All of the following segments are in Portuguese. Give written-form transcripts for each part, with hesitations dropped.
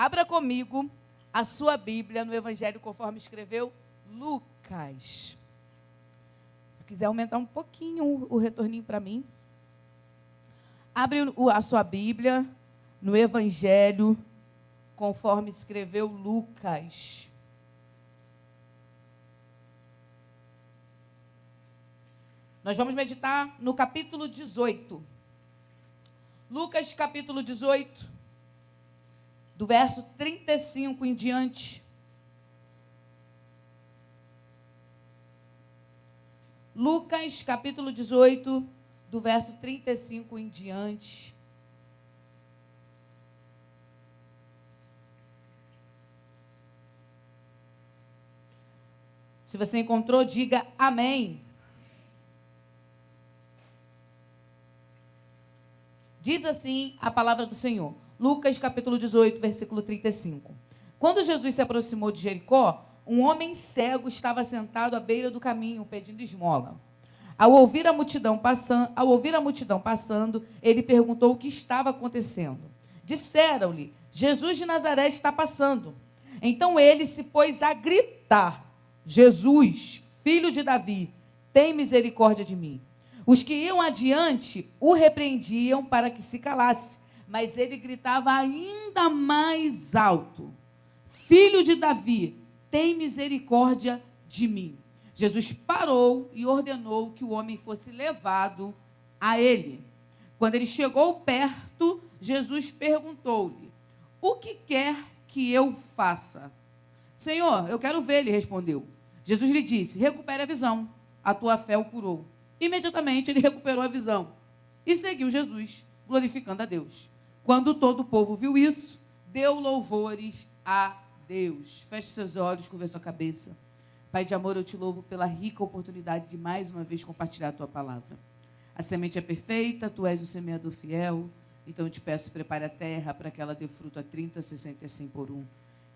Abra comigo a sua Bíblia no Evangelho conforme escreveu Lucas. Se quiser aumentar um pouquinho o retorninho para mim. Abre a sua Bíblia no Evangelho conforme escreveu Lucas. Nós vamos meditar no capítulo 18. Lucas, capítulo 18, do verso 35 em diante. Lucas, capítulo 18, do verso 35 em diante. Se você encontrou, diga amém. Diz assim a palavra do Senhor. Lucas, capítulo 18, versículo 35. Quando Jesus se aproximou de Jericó, um homem cego estava sentado à beira do caminho, pedindo esmola. Ao ouvir a multidão passando, ele perguntou o que estava acontecendo. Disseram-lhe, Jesus de Nazaré está passando. Então ele se pôs a gritar, Jesus, filho de Davi, tem misericórdia de mim. Os que iam adiante o repreendiam para que se calasse, mas ele gritava ainda mais alto, filho de Davi, tem misericórdia de mim. Jesus parou e ordenou que o homem fosse levado a ele. Quando ele chegou perto, Jesus perguntou-lhe, o que quer que eu faça? Senhor, eu quero ver, ele respondeu. Jesus lhe disse, recupere a visão, a tua fé o curou. Imediatamente ele recuperou a visão e seguiu Jesus, glorificando a Deus. Quando todo o povo viu isso, deu louvores a Deus. Feche seus olhos, curva sua cabeça. Pai de amor, eu te louvo pela rica oportunidade de mais uma vez compartilhar a tua palavra. A semente é perfeita, tu és o semeador fiel, então eu te peço, prepare a terra para que ela dê fruto a 30, 60 e 100 por um.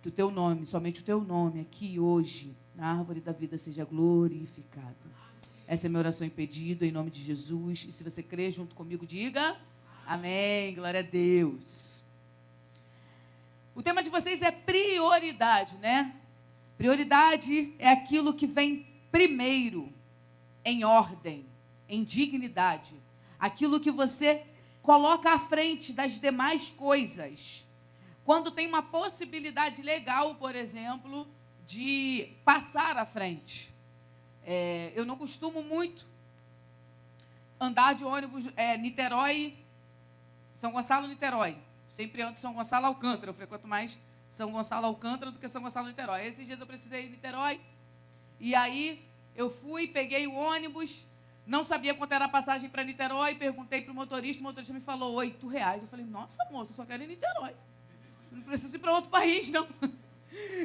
Que o teu nome, somente o teu nome aqui hoje, na árvore da vida, seja glorificado. Essa é a minha oração e pedido, em nome de Jesus. E se você crê junto comigo, diga amém, glória a Deus. O tema de vocês é prioridade, né? Prioridade é aquilo que vem primeiro, em ordem, em dignidade. Aquilo que você coloca à frente das demais coisas. Quando tem uma possibilidade legal, por exemplo, de passar à frente. Eu não costumo muito andar de ônibus Niterói, São Gonçalo, Niterói. Sempre ando São Gonçalo, Alcântara. Eu frequento mais São Gonçalo, Alcântara do que São Gonçalo, Niterói. Esses dias eu precisei ir em Niterói. E aí eu fui, peguei o ônibus, não sabia quanto era a passagem para Niterói, perguntei para o motorista me falou R$8. Eu falei, nossa, moço, eu só quero ir em Niterói. Não preciso ir para outro país, não.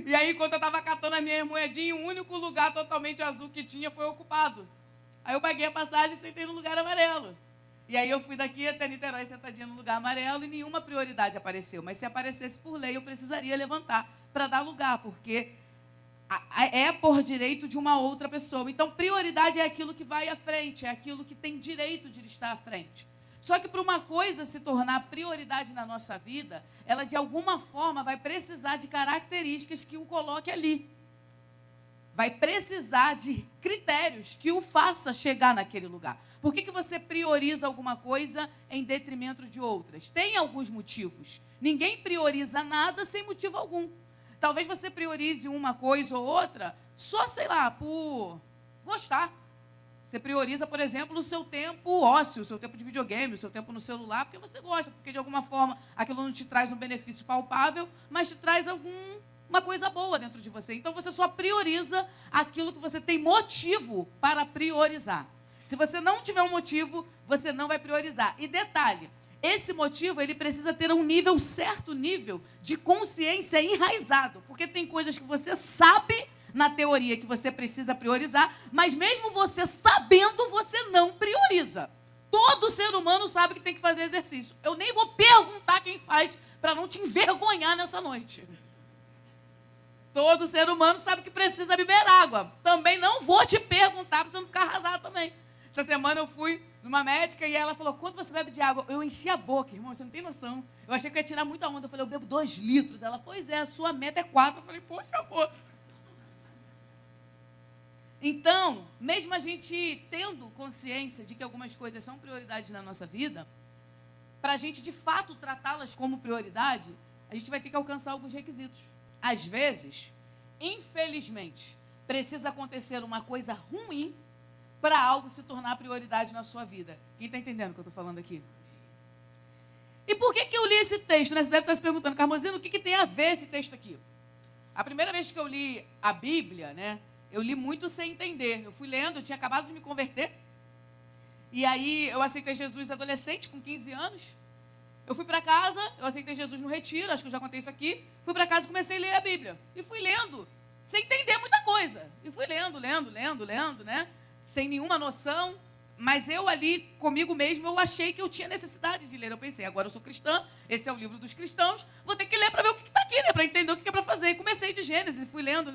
E aí, quando eu estava catando a minha moedinha, o único lugar totalmente azul que tinha foi ocupado. Aí eu paguei a passagem e sentei no lugar amarelo. E aí eu fui daqui até Niterói sentadinha no lugar amarelo e nenhuma prioridade apareceu. Mas se aparecesse por lei, eu precisaria levantar para dar lugar, porque é por direito de uma outra pessoa. Então, prioridade é aquilo que vai à frente, é aquilo que tem direito de estar à frente. Só que para uma coisa se tornar prioridade na nossa vida, ela de alguma forma vai precisar de características que o coloque ali. Vai precisar de critérios que o faça chegar naquele lugar. Por que você prioriza alguma coisa em detrimento de outras? Tem alguns motivos. Ninguém prioriza nada sem motivo algum. Talvez você priorize uma coisa ou outra só, sei lá, por gostar. Você prioriza, por exemplo, o seu tempo ósseo, o seu tempo de videogame, o seu tempo no celular, porque você gosta, porque de alguma forma aquilo não te traz um benefício palpável, mas te traz uma coisa boa dentro de você. Então você só prioriza aquilo que você tem motivo para priorizar. Se você não tiver um motivo, você não vai priorizar. E detalhe, esse motivo ele precisa ter um certo nível de consciência enraizado, porque tem coisas que você sabe na teoria que você precisa priorizar, mas mesmo você sabendo, você não prioriza. Todo ser humano sabe que tem que fazer exercício. Eu nem vou perguntar quem faz para não te envergonhar nessa noite. Todo ser humano sabe que precisa beber água. Também não vou te perguntar para você não ficar arrasado também. Essa semana eu fui numa médica, e ela falou, quanto você bebe de água? Eu enchi a boca, irmão, você não tem noção. Eu achei que eu ia tirar muita onda. Eu falei, eu bebo 2 litros. Ela, pois é, a sua meta é 4. Eu falei, poxa, moça. Então, mesmo a gente tendo consciência de que algumas coisas são prioridades na nossa vida, para a gente, de fato, tratá-las como prioridade, a gente vai ter que alcançar alguns requisitos. Às vezes, infelizmente, precisa acontecer uma coisa ruim para algo se tornar prioridade na sua vida. Quem está entendendo o que eu estou falando aqui? E por que eu li esse texto? Né? Você deve estar se perguntando, Carmozino, o que tem a ver esse texto aqui? A primeira vez que eu li a Bíblia, né, eu li muito sem entender. Eu fui lendo, eu tinha acabado de me converter. E aí eu aceitei Jesus adolescente, com 15 anos. Eu fui para casa, eu aceitei Jesus no retiro, acho que eu já contei isso aqui. Fui para casa e comecei a ler a Bíblia. E fui lendo, sem entender muita coisa. E fui lendo, né? Sem nenhuma noção. Mas eu ali, comigo mesmo, eu achei que eu tinha necessidade de ler. Eu pensei, agora eu sou cristã, esse é o livro dos cristãos, vou ter que ler para ver o que está aqui, né? Para entender o que é para fazer. E comecei de Gênesis, fui lendo.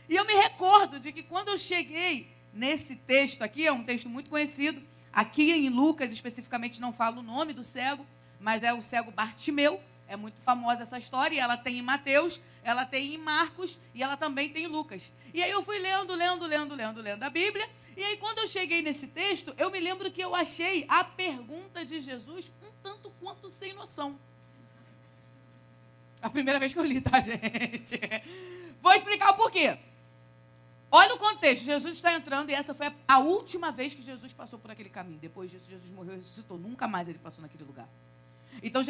E eu me recordo de que quando eu cheguei nesse texto aqui, é um texto muito conhecido, aqui em Lucas especificamente não falo o nome do cego, mas é o cego Bartimeu, é muito famosa essa história, e ela tem em Mateus, ela tem em Marcos, e ela também tem em Lucas. E aí eu fui lendo a Bíblia, e aí quando eu cheguei nesse texto, eu me lembro que eu achei a pergunta de Jesus um tanto quanto sem noção. A primeira vez que eu li, tá, gente? Vou explicar o porquê. Olha o contexto, Jesus está entrando e essa foi a última vez que Jesus passou por aquele caminho. Depois disso, Jesus morreu e ressuscitou. Nunca mais ele passou naquele lugar. Então,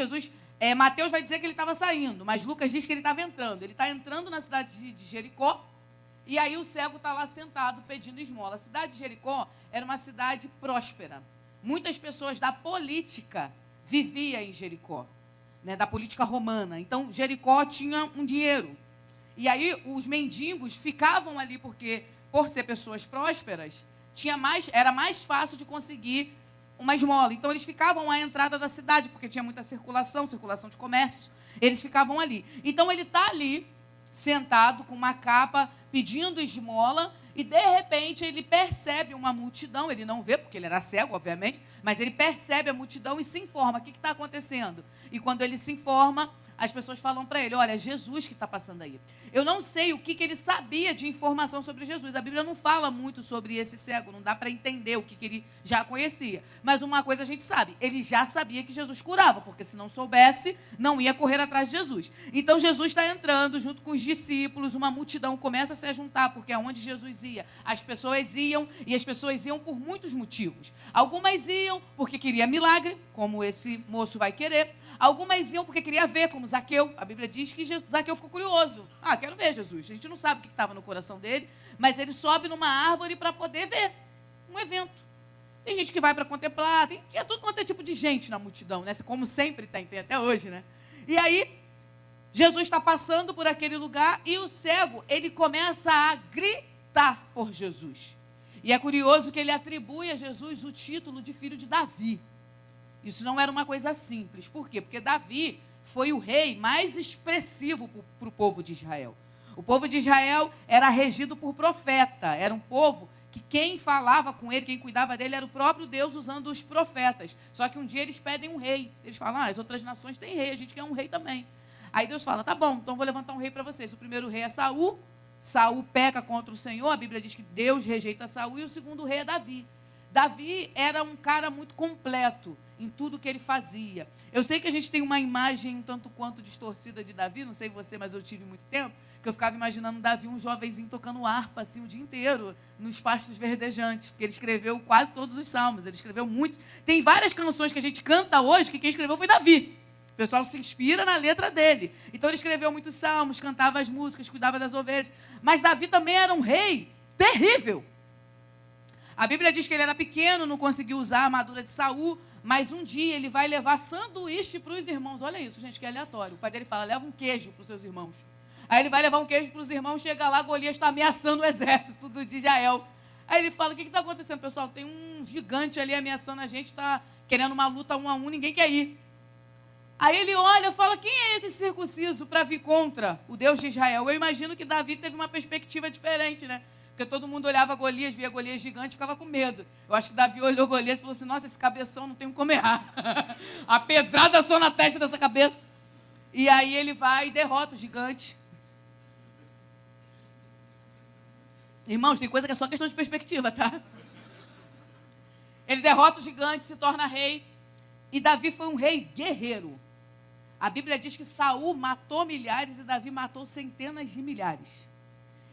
Mateus vai dizer que ele estava saindo, mas Lucas diz que ele estava entrando. Ele está entrando na cidade de Jericó e aí o cego está lá sentado pedindo esmola. A cidade de Jericó era uma cidade próspera. Muitas pessoas da política viviam em Jericó, né, da política romana. Então, Jericó tinha um dinheiro. E aí os mendigos ficavam ali porque, por ser pessoas prósperas, era mais fácil de conseguir uma esmola. Então eles ficavam à entrada da cidade, porque tinha muita circulação de comércio. Eles ficavam ali. Então ele está ali, sentado com uma capa, pedindo esmola, e de repente ele percebe uma multidão, ele não vê, porque ele era cego, obviamente, mas ele percebe a multidão e se informa. O que está acontecendo? E quando ele se informa, as pessoas falam para ele, olha, é Jesus que está passando aí. Eu não sei o que ele sabia de informação sobre Jesus. A Bíblia não fala muito sobre esse cego, não dá para entender o que ele já conhecia. Mas uma coisa a gente sabe, ele já sabia que Jesus curava, porque se não soubesse, não ia correr atrás de Jesus. Então Jesus está entrando junto com os discípulos, uma multidão começa a se juntar, porque aonde Jesus ia, as pessoas iam, e as pessoas iam por muitos motivos. Algumas iam porque queria milagre, como esse moço vai querer. Algumas iam porque queria ver, como Zaqueu. A Bíblia diz que Zaqueu ficou curioso. Quero ver Jesus. A gente não sabe o que estava no coração dele, mas ele sobe numa árvore para poder ver um evento. Tem gente que vai para contemplar, tinha tudo quanto é tipo de gente na multidão, né? Como sempre tem até hoje, né? E aí, Jesus está passando por aquele lugar e o cego, ele começa a gritar por Jesus. E é curioso que ele atribui a Jesus o título de filho de Davi. Isso não era uma coisa simples. Por quê? Porque Davi foi o rei mais expressivo para o povo de Israel. O povo de Israel era regido por profeta. Era um povo que quem falava com ele, quem cuidava dele, era o próprio Deus usando os profetas. Só que um dia eles pedem um rei. Eles falam, as outras nações têm rei, a gente quer um rei também. Aí Deus fala, tá bom, então vou levantar um rei para vocês. O primeiro rei é Saul. Saul peca contra o Senhor. A Bíblia diz que Deus rejeita Saul. E o segundo rei é Davi. Davi era um cara muito completo em tudo que ele fazia. Eu sei que a gente tem uma imagem um tanto quanto distorcida de Davi, não sei você, mas eu tive muito tempo, que eu ficava imaginando Davi, um jovenzinho tocando harpa assim, o dia inteiro, nos pastos verdejantes, porque ele escreveu quase todos os salmos, ele escreveu muito. Tem várias canções que a gente canta hoje, que quem escreveu foi Davi. O pessoal se inspira na letra dele. Então ele escreveu muitos salmos, cantava as músicas, cuidava das ovelhas. Mas Davi também era um rei terrível. A Bíblia diz que ele era pequeno, não conseguiu usar a armadura de Saul, mas um dia ele vai levar sanduíche para os irmãos. Olha isso, gente, que aleatório. O pai dele fala, leva um queijo para os seus irmãos. Aí ele vai levar um queijo para os irmãos, chega lá, Golias está ameaçando o exército de Israel. Aí ele fala, o que está acontecendo, pessoal? Tem um gigante ali ameaçando a gente, está querendo uma luta 1 a 1, ninguém quer ir. Aí ele olha e fala, quem é esse circunciso para vir contra o Deus de Israel? Eu imagino que Davi teve uma perspectiva diferente, né? Porque todo mundo olhava Golias, via Golias gigante e ficava com medo. Eu acho que Davi olhou Golias e falou assim, nossa, esse cabeção não tem como errar. A pedrada só na testa dessa cabeça. E aí ele vai e derrota o gigante. Irmãos, tem coisa que é só questão de perspectiva, tá? Ele derrota o gigante, se torna rei. E Davi foi um rei guerreiro. A Bíblia diz que Saul matou milhares e Davi matou centenas de milhares.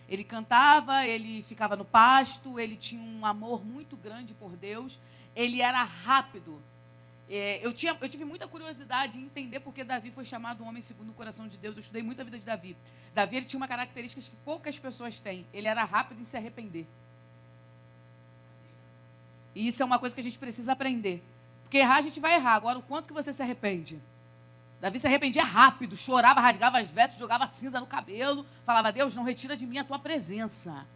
Ele cantava, ele ficava no pasto, ele tinha um amor muito grande por Deus. Ele era rápido. Eu tive muita curiosidade em entender porque Davi foi chamado um homem segundo o coração de Deus. Eu estudei muito a vida de Davi. Davi ele tinha uma característica que poucas pessoas têm. Ele era rápido em se arrepender. E isso é uma coisa que a gente precisa aprender. Porque errar a gente vai errar. Agora, o quanto que você se arrepende? Davi se arrependia rápido, chorava, rasgava as vestes, jogava cinza no cabelo. Falava, Deus, não retira de mim a tua presença.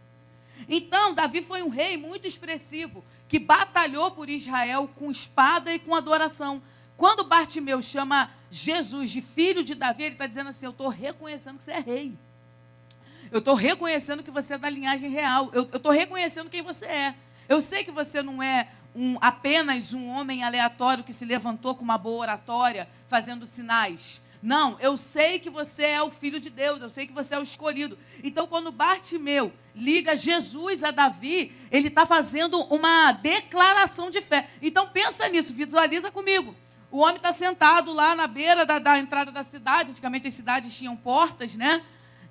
Então, Davi foi um rei muito expressivo, que batalhou por Israel com espada e com adoração. Quando Bartimeu chama Jesus de filho de Davi, ele está dizendo assim, eu estou reconhecendo que você é rei. Eu estou reconhecendo que você é da linhagem real. Eu estou reconhecendo quem você é. Eu sei que você não é apenas um homem aleatório que se levantou com uma boa oratória, fazendo sinais. Não, eu sei que você é o Filho de Deus, eu sei que você é o escolhido. Então, quando Bartimeu liga Jesus a Davi, ele está fazendo uma declaração de fé. Então, pensa nisso, visualiza comigo. O homem está sentado lá na beira da entrada da cidade. Antigamente as cidades tinham portas, né?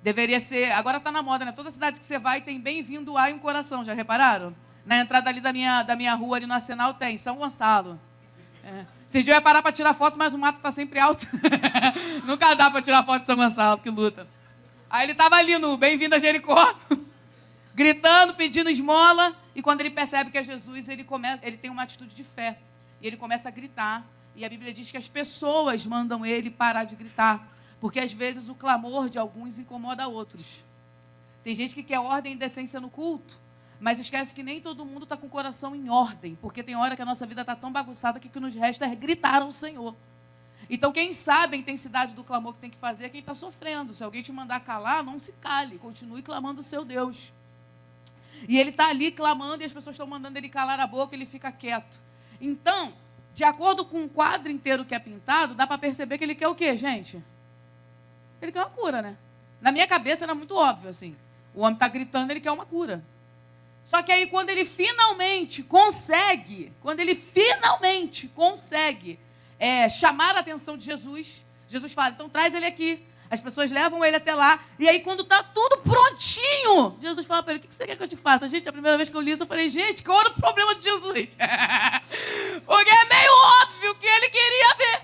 Deveria ser, agora está na moda, né? Toda cidade que você vai tem bem-vindo a e um coração, já repararam? Na entrada ali da minha rua, ali no Arsenal, tem São Gonçalo. Esse dia eu ia parar para tirar foto, mas o mato está sempre alto. Nunca dá para tirar foto de São Gonçalo, que luta. Aí ele estava ali no Bem-vindo a Jericó, gritando, pedindo esmola. E quando ele percebe que é Jesus, ele tem uma atitude de fé. E ele começa a gritar. E a Bíblia diz que as pessoas mandam ele parar de gritar. Porque às vezes o clamor de alguns incomoda outros. Tem gente que quer ordem e decência no culto. Mas esquece que nem todo mundo está com o coração em ordem, porque tem hora que a nossa vida está tão bagunçada que o que nos resta é gritar ao Senhor. Então, quem sabe a intensidade do clamor que tem que fazer é quem está sofrendo. Se alguém te mandar calar, não se cale, continue clamando o seu Deus. E ele está ali clamando e as pessoas estão mandando ele calar a boca, ele fica quieto. Então, de acordo com o quadro inteiro que é pintado, dá para perceber que ele quer o quê, gente? Ele quer uma cura, né? Na minha cabeça era muito óbvio, assim. O homem está gritando, ele quer uma cura. Só que aí, quando ele finalmente consegue chamar a atenção de Jesus, Jesus fala, então traz ele aqui. As pessoas levam ele até lá. E aí, quando está tudo prontinho, Jesus fala para ele, o que você quer que eu te faça? Gente, a primeira vez que eu li isso, eu falei, gente, qual era o problema de Jesus? Porque é meio óbvio que ele queria ver.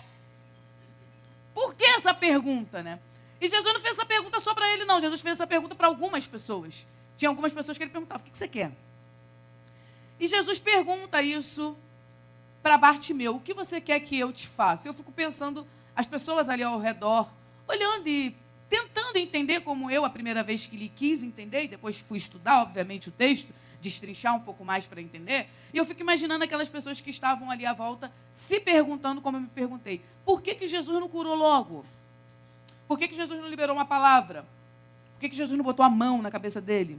Por que essa pergunta, né? E Jesus não fez essa pergunta só para ele, não. Jesus fez essa pergunta para algumas pessoas. Tinha algumas pessoas que ele perguntava, o que você quer? E Jesus pergunta isso para Bartimeu, o que você quer que eu te faça? Eu fico pensando, as pessoas ali ao redor, olhando e tentando entender como eu, a primeira vez que lhe quis entender, e depois fui estudar, obviamente, o texto, destrinchar um pouco mais para entender, e eu fico imaginando aquelas pessoas que estavam ali à volta, se perguntando como eu me perguntei, por que Jesus não curou logo? Por que Jesus não liberou uma palavra? Por que Jesus não botou a mão na cabeça dele?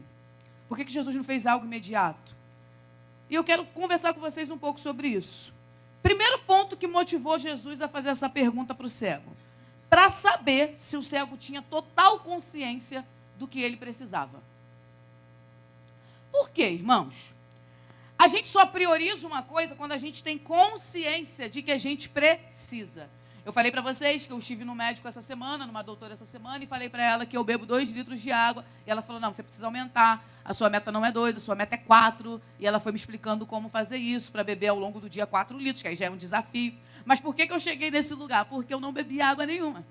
Por que Jesus não fez algo imediato? E eu quero conversar com vocês um pouco sobre isso. Primeiro ponto que motivou Jesus a fazer essa pergunta para o cego. Para saber se o cego tinha total consciência do que ele precisava. Por quê, irmãos? A gente só prioriza uma coisa quando a gente tem consciência de que a gente precisa. Eu falei para vocês que eu estive no médico essa semana, numa doutora essa semana, e falei para ela que eu bebo 2 litros de água. E ela falou, não, você precisa aumentar. A sua meta não é 2, a sua meta é 4. E ela foi me explicando como fazer isso, para beber ao longo do dia 4 litros, que aí já é um desafio. Mas por que eu cheguei nesse lugar? Porque eu não bebi água nenhuma.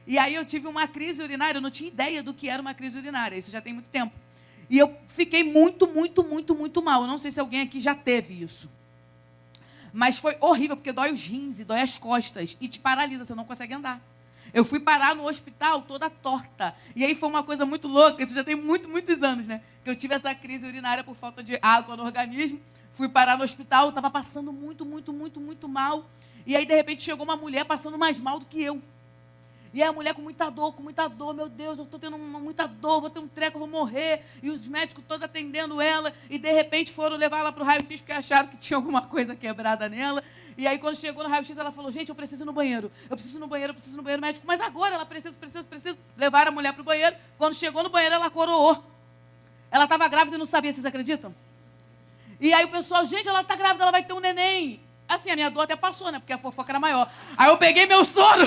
E aí eu tive uma crise urinária, eu não tinha ideia do que era uma crise urinária, isso já tem muito tempo. E eu fiquei muito mal. Eu não sei se alguém aqui já teve isso. Mas foi horrível, porque dói os rins e dói as costas e te paralisa, você não consegue andar. Eu fui parar no hospital toda torta. E aí foi uma coisa muito louca, isso já tem muitos anos, né? Que eu tive essa crise urinária por falta de água no organismo. Fui parar no hospital, estava passando muito mal. E aí, de repente, chegou uma mulher passando mais mal do que eu. E aí a mulher com muita dor, meu Deus, eu estou tendo muita dor, vou ter um treco, eu vou morrer. E os médicos todos atendendo ela, e de repente foram levar ela para o raio-x, porque acharam que tinha alguma coisa quebrada nela. E aí quando chegou no raio-x, ela falou, gente, eu preciso ir no banheiro, médico, mas agora ela preciso. Levaram a mulher para o banheiro, quando chegou no banheiro, ela coroou. Ela estava grávida e não sabia, vocês acreditam? E aí o pessoal, gente, ela está grávida, ela vai ter um neném. Assim, a minha dor até passou, né, porque a fofoca era maior. Aí eu peguei meu sono...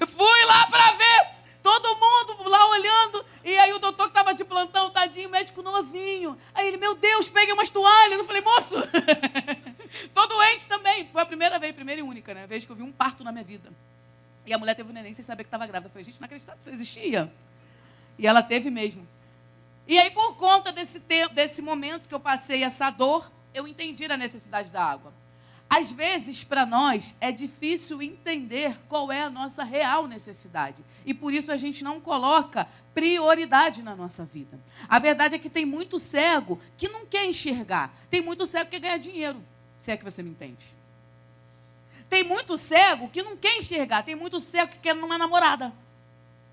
Fui lá para ver, todo mundo lá olhando, e aí o doutor que estava de plantão, tadinho, médico novinho. Aí ele, meu Deus, peguei umas toalhas. Eu falei, moço, tô doente também. Foi a primeira e única, né, vez que eu vi um parto na minha vida. E a mulher teve um neném sem saber que estava grávida. Eu falei, gente, não acreditava que isso existia. E ela teve mesmo. E aí, por conta desse momento que eu passei essa dor, eu entendi a necessidade da água. Às vezes, para nós, é difícil entender qual é a nossa real necessidade. E por isso a gente não coloca prioridade na nossa vida. A verdade é que tem muito cego que não quer enxergar. Tem muito cego que quer ganhar dinheiro, se é que você me entende. Tem muito cego que não quer enxergar. Tem muito cego que quer uma namorada.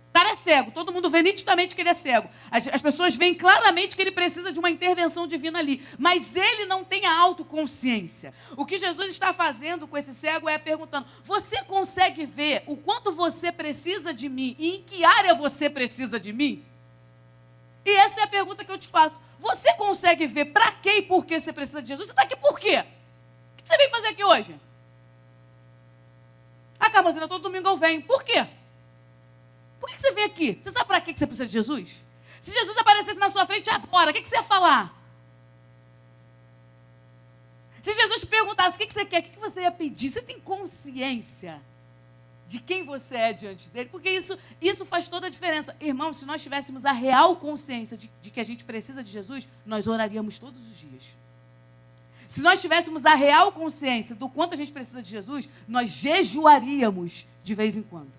O cara é cego, todo mundo vê nitidamente que ele é cego. As pessoas veem claramente que ele precisa de uma intervenção divina ali. Mas ele não tem a autoconsciência. O que Jesus está fazendo com esse cego é perguntando, você consegue ver o quanto você precisa de mim e em que área você precisa de mim? E essa é a pergunta que eu te faço. Você consegue ver para quê e por que você precisa de Jesus? Você está aqui por quê? O que você veio fazer aqui hoje? Ah, Carmozina, todo domingo eu venho. Por quê? Por que você veio aqui? Você sabe para que você precisa de Jesus? Se Jesus aparecesse na sua frente agora, o que você ia falar? Se Jesus te perguntasse o que você quer, o que você ia pedir? Você tem consciência de quem você é diante dele? Porque isso faz toda a diferença. Irmãos, se nós tivéssemos a real consciência de que a gente precisa de Jesus, nós oraríamos todos os dias. Se nós tivéssemos a real consciência do quanto a gente precisa de Jesus, nós jejuaríamos de vez em quando.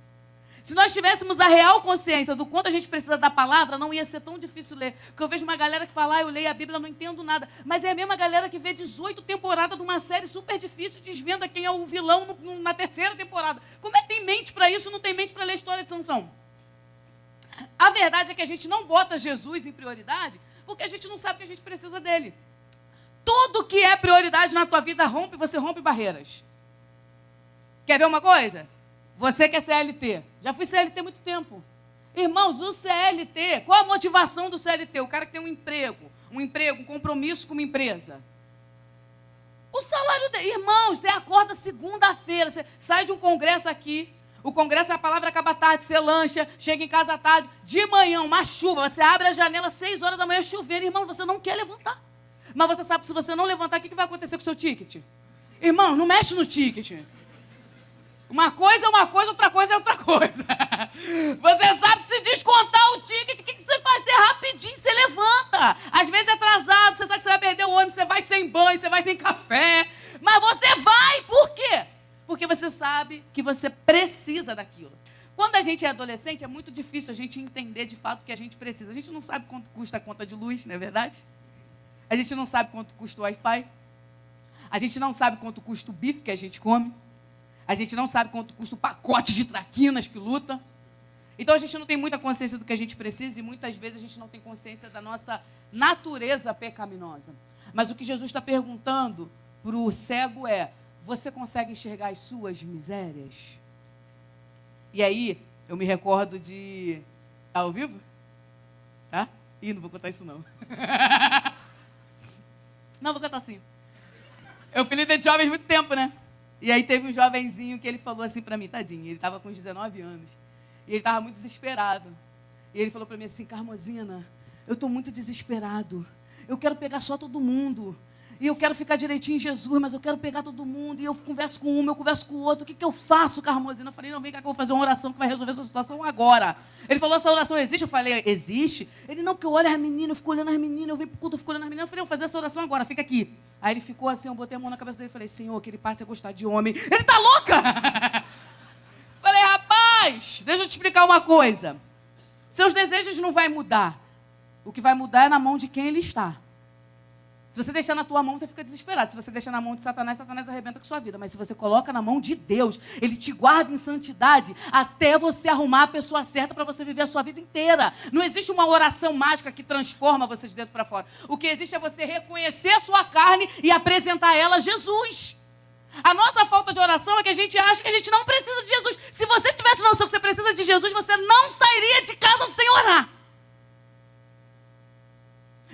Se nós tivéssemos a real consciência do quanto a gente precisa da palavra, não ia ser tão difícil ler. Porque eu vejo uma galera que fala, eu leio a Bíblia, não entendo nada. Mas é a mesma galera que vê 18 temporadas de uma série super difícil e desvenda quem é o vilão na terceira temporada. Como é que tem mente para isso, não tem mente para ler a história de Sansão? A verdade é que a gente não bota Jesus em prioridade porque a gente não sabe que a gente precisa dele. Tudo que é prioridade na tua vida você rompe barreiras. Quer ver uma coisa? Você que é CLT. Já fui CLT há muito tempo. Irmãos, o CLT, qual a motivação do CLT? O cara que tem um emprego, um compromisso com uma empresa. O salário dele, irmãos, você acorda segunda-feira, você sai de um congresso aqui, o congresso, a palavra acaba tarde, você lancha, chega em casa à tarde, de manhã, uma chuva, você abre a janela, 6 horas da manhã, chovendo, irmão, você não quer levantar. Mas você sabe que se você não levantar, o que vai acontecer com o seu ticket? Irmão, não mexe no ticket. Uma coisa é uma coisa, outra coisa é outra coisa. Você sabe que se descontar o ticket, o que você vai fazer? Rapidinho, você levanta. Às vezes é atrasado, você sabe que você vai perder o ônibus, você vai sem banho, você vai sem café. Mas você vai, por quê? Porque você sabe que você precisa daquilo. Quando a gente é adolescente, é muito difícil a gente entender de fato o que a gente precisa. A gente não sabe quanto custa a conta de luz, não é verdade? A gente não sabe quanto custa o Wi-Fi. A gente não sabe quanto custa o bife que a gente come. A gente não sabe quanto custa o pacote de traquinas que luta. Então, a gente não tem muita consciência do que a gente precisa e muitas vezes a gente não tem consciência da nossa natureza pecaminosa. Mas o que Jesus está perguntando para o cego é, você consegue enxergar as suas misérias? E aí, eu me recordo de... Tá ao vivo? Tá? Ih, não vou contar isso não. Não, vou contar sim. Eu fui líder de jovens há muito tempo, né? E aí teve um jovenzinho que ele falou assim para mim, tadinho, ele estava com uns 19 anos. E ele estava muito desesperado. E ele falou para mim assim, Carmozina, eu estou muito desesperado. Eu quero pegar só todo mundo. E eu quero ficar direitinho em Jesus, mas eu quero pegar todo mundo. E eu converso com um, eu converso com o outro. O que eu faço, Carmozina? Eu falei, não, vem cá que eu vou fazer uma oração que vai resolver essa situação agora. Ele falou, essa oração existe? Eu falei, existe? Ele, não, porque eu olho as meninas, eu fico olhando as meninas, eu venho pro culto, eu fico olhando as meninas. Eu falei, vou fazer essa oração agora, fica aqui. Aí ele ficou assim, eu botei a mão na cabeça dele e falei, Senhor, que ele passe a gostar de homem. Ele tá louca? Falei, rapaz, deixa eu te explicar uma coisa. Seus desejos não vão mudar. O que vai mudar é na mão de quem ele está. Se você deixar na tua mão, você fica desesperado. Se você deixar na mão de Satanás, Satanás arrebenta com a sua vida. Mas se você coloca na mão de Deus, Ele te guarda em santidade até você arrumar a pessoa certa para você viver a sua vida inteira. Não existe uma oração mágica que transforma você de dentro para fora. O que existe é você reconhecer a sua carne e apresentar ela a Jesus. A nossa falta de oração é que a gente acha que a gente não precisa de Jesus. Se você tivesse noção que você precisa de Jesus, você não sairia de casa sem orar.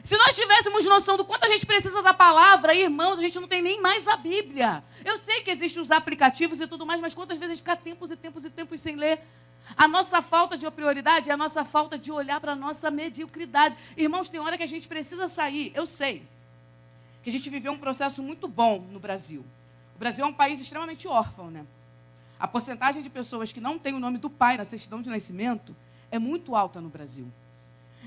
Se nós tivéssemos noção do quanto a gente precisa da palavra, irmãos, a gente não tem nem mais a Bíblia. Eu sei que existem os aplicativos e tudo mais, mas quantas vezes a gente fica tempos e tempos e tempos sem ler? A nossa falta de prioridade é a nossa falta de olhar para a nossa mediocridade. Irmãos, tem hora que a gente precisa sair. Eu sei que a gente viveu um processo muito bom no Brasil. O Brasil é um país extremamente órfão, né? A porcentagem de pessoas que não têm o nome do pai na certidão de nascimento é muito alta no Brasil.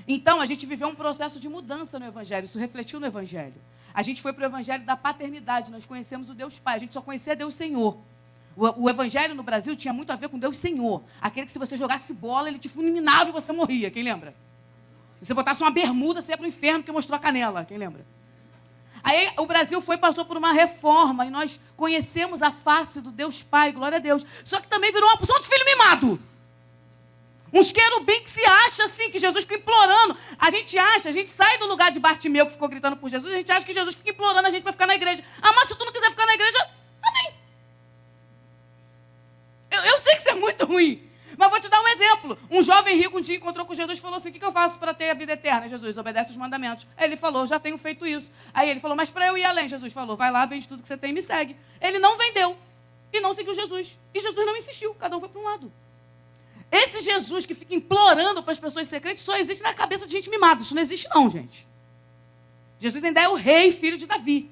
Então, a gente viveu um processo de mudança no Evangelho, isso refletiu no Evangelho. A gente foi para o Evangelho da paternidade, nós conhecemos o Deus Pai, a gente só conhecia Deus Senhor. O Evangelho no Brasil tinha muito a ver com Deus Senhor. Aquele que se você jogasse bola, ele te fulminava e você morria, quem lembra? Se você botasse uma bermuda, você ia para o inferno porque mostrou a canela, quem lembra? Aí o Brasil passou por uma reforma e nós conhecemos a face do Deus Pai, glória a Deus. Só que também virou uma porção de filho mimado. Uns querubim que se acha assim, que Jesus fica implorando. A gente sai do lugar de Bartimeu, que ficou gritando por Jesus, a gente acha que Jesus fica implorando a gente para ficar na igreja. Ah, mas se tu não quiser ficar na igreja, amém. Eu sei que isso é muito ruim, mas vou te dar um exemplo. Um jovem rico um dia encontrou com Jesus e falou assim, o que eu faço para ter a vida eterna? Jesus, obedece os mandamentos. Aí ele falou, já tenho feito isso. Aí ele falou, mas para eu ir além, Jesus falou, vai lá, vende tudo que você tem e me segue. Ele não vendeu e não seguiu Jesus. E Jesus não insistiu, cada um foi para um lado. Esse Jesus que fica implorando para as pessoas ser crentes só existe na cabeça de gente mimada. Isso não existe não, gente. Jesus ainda é o rei, filho de Davi.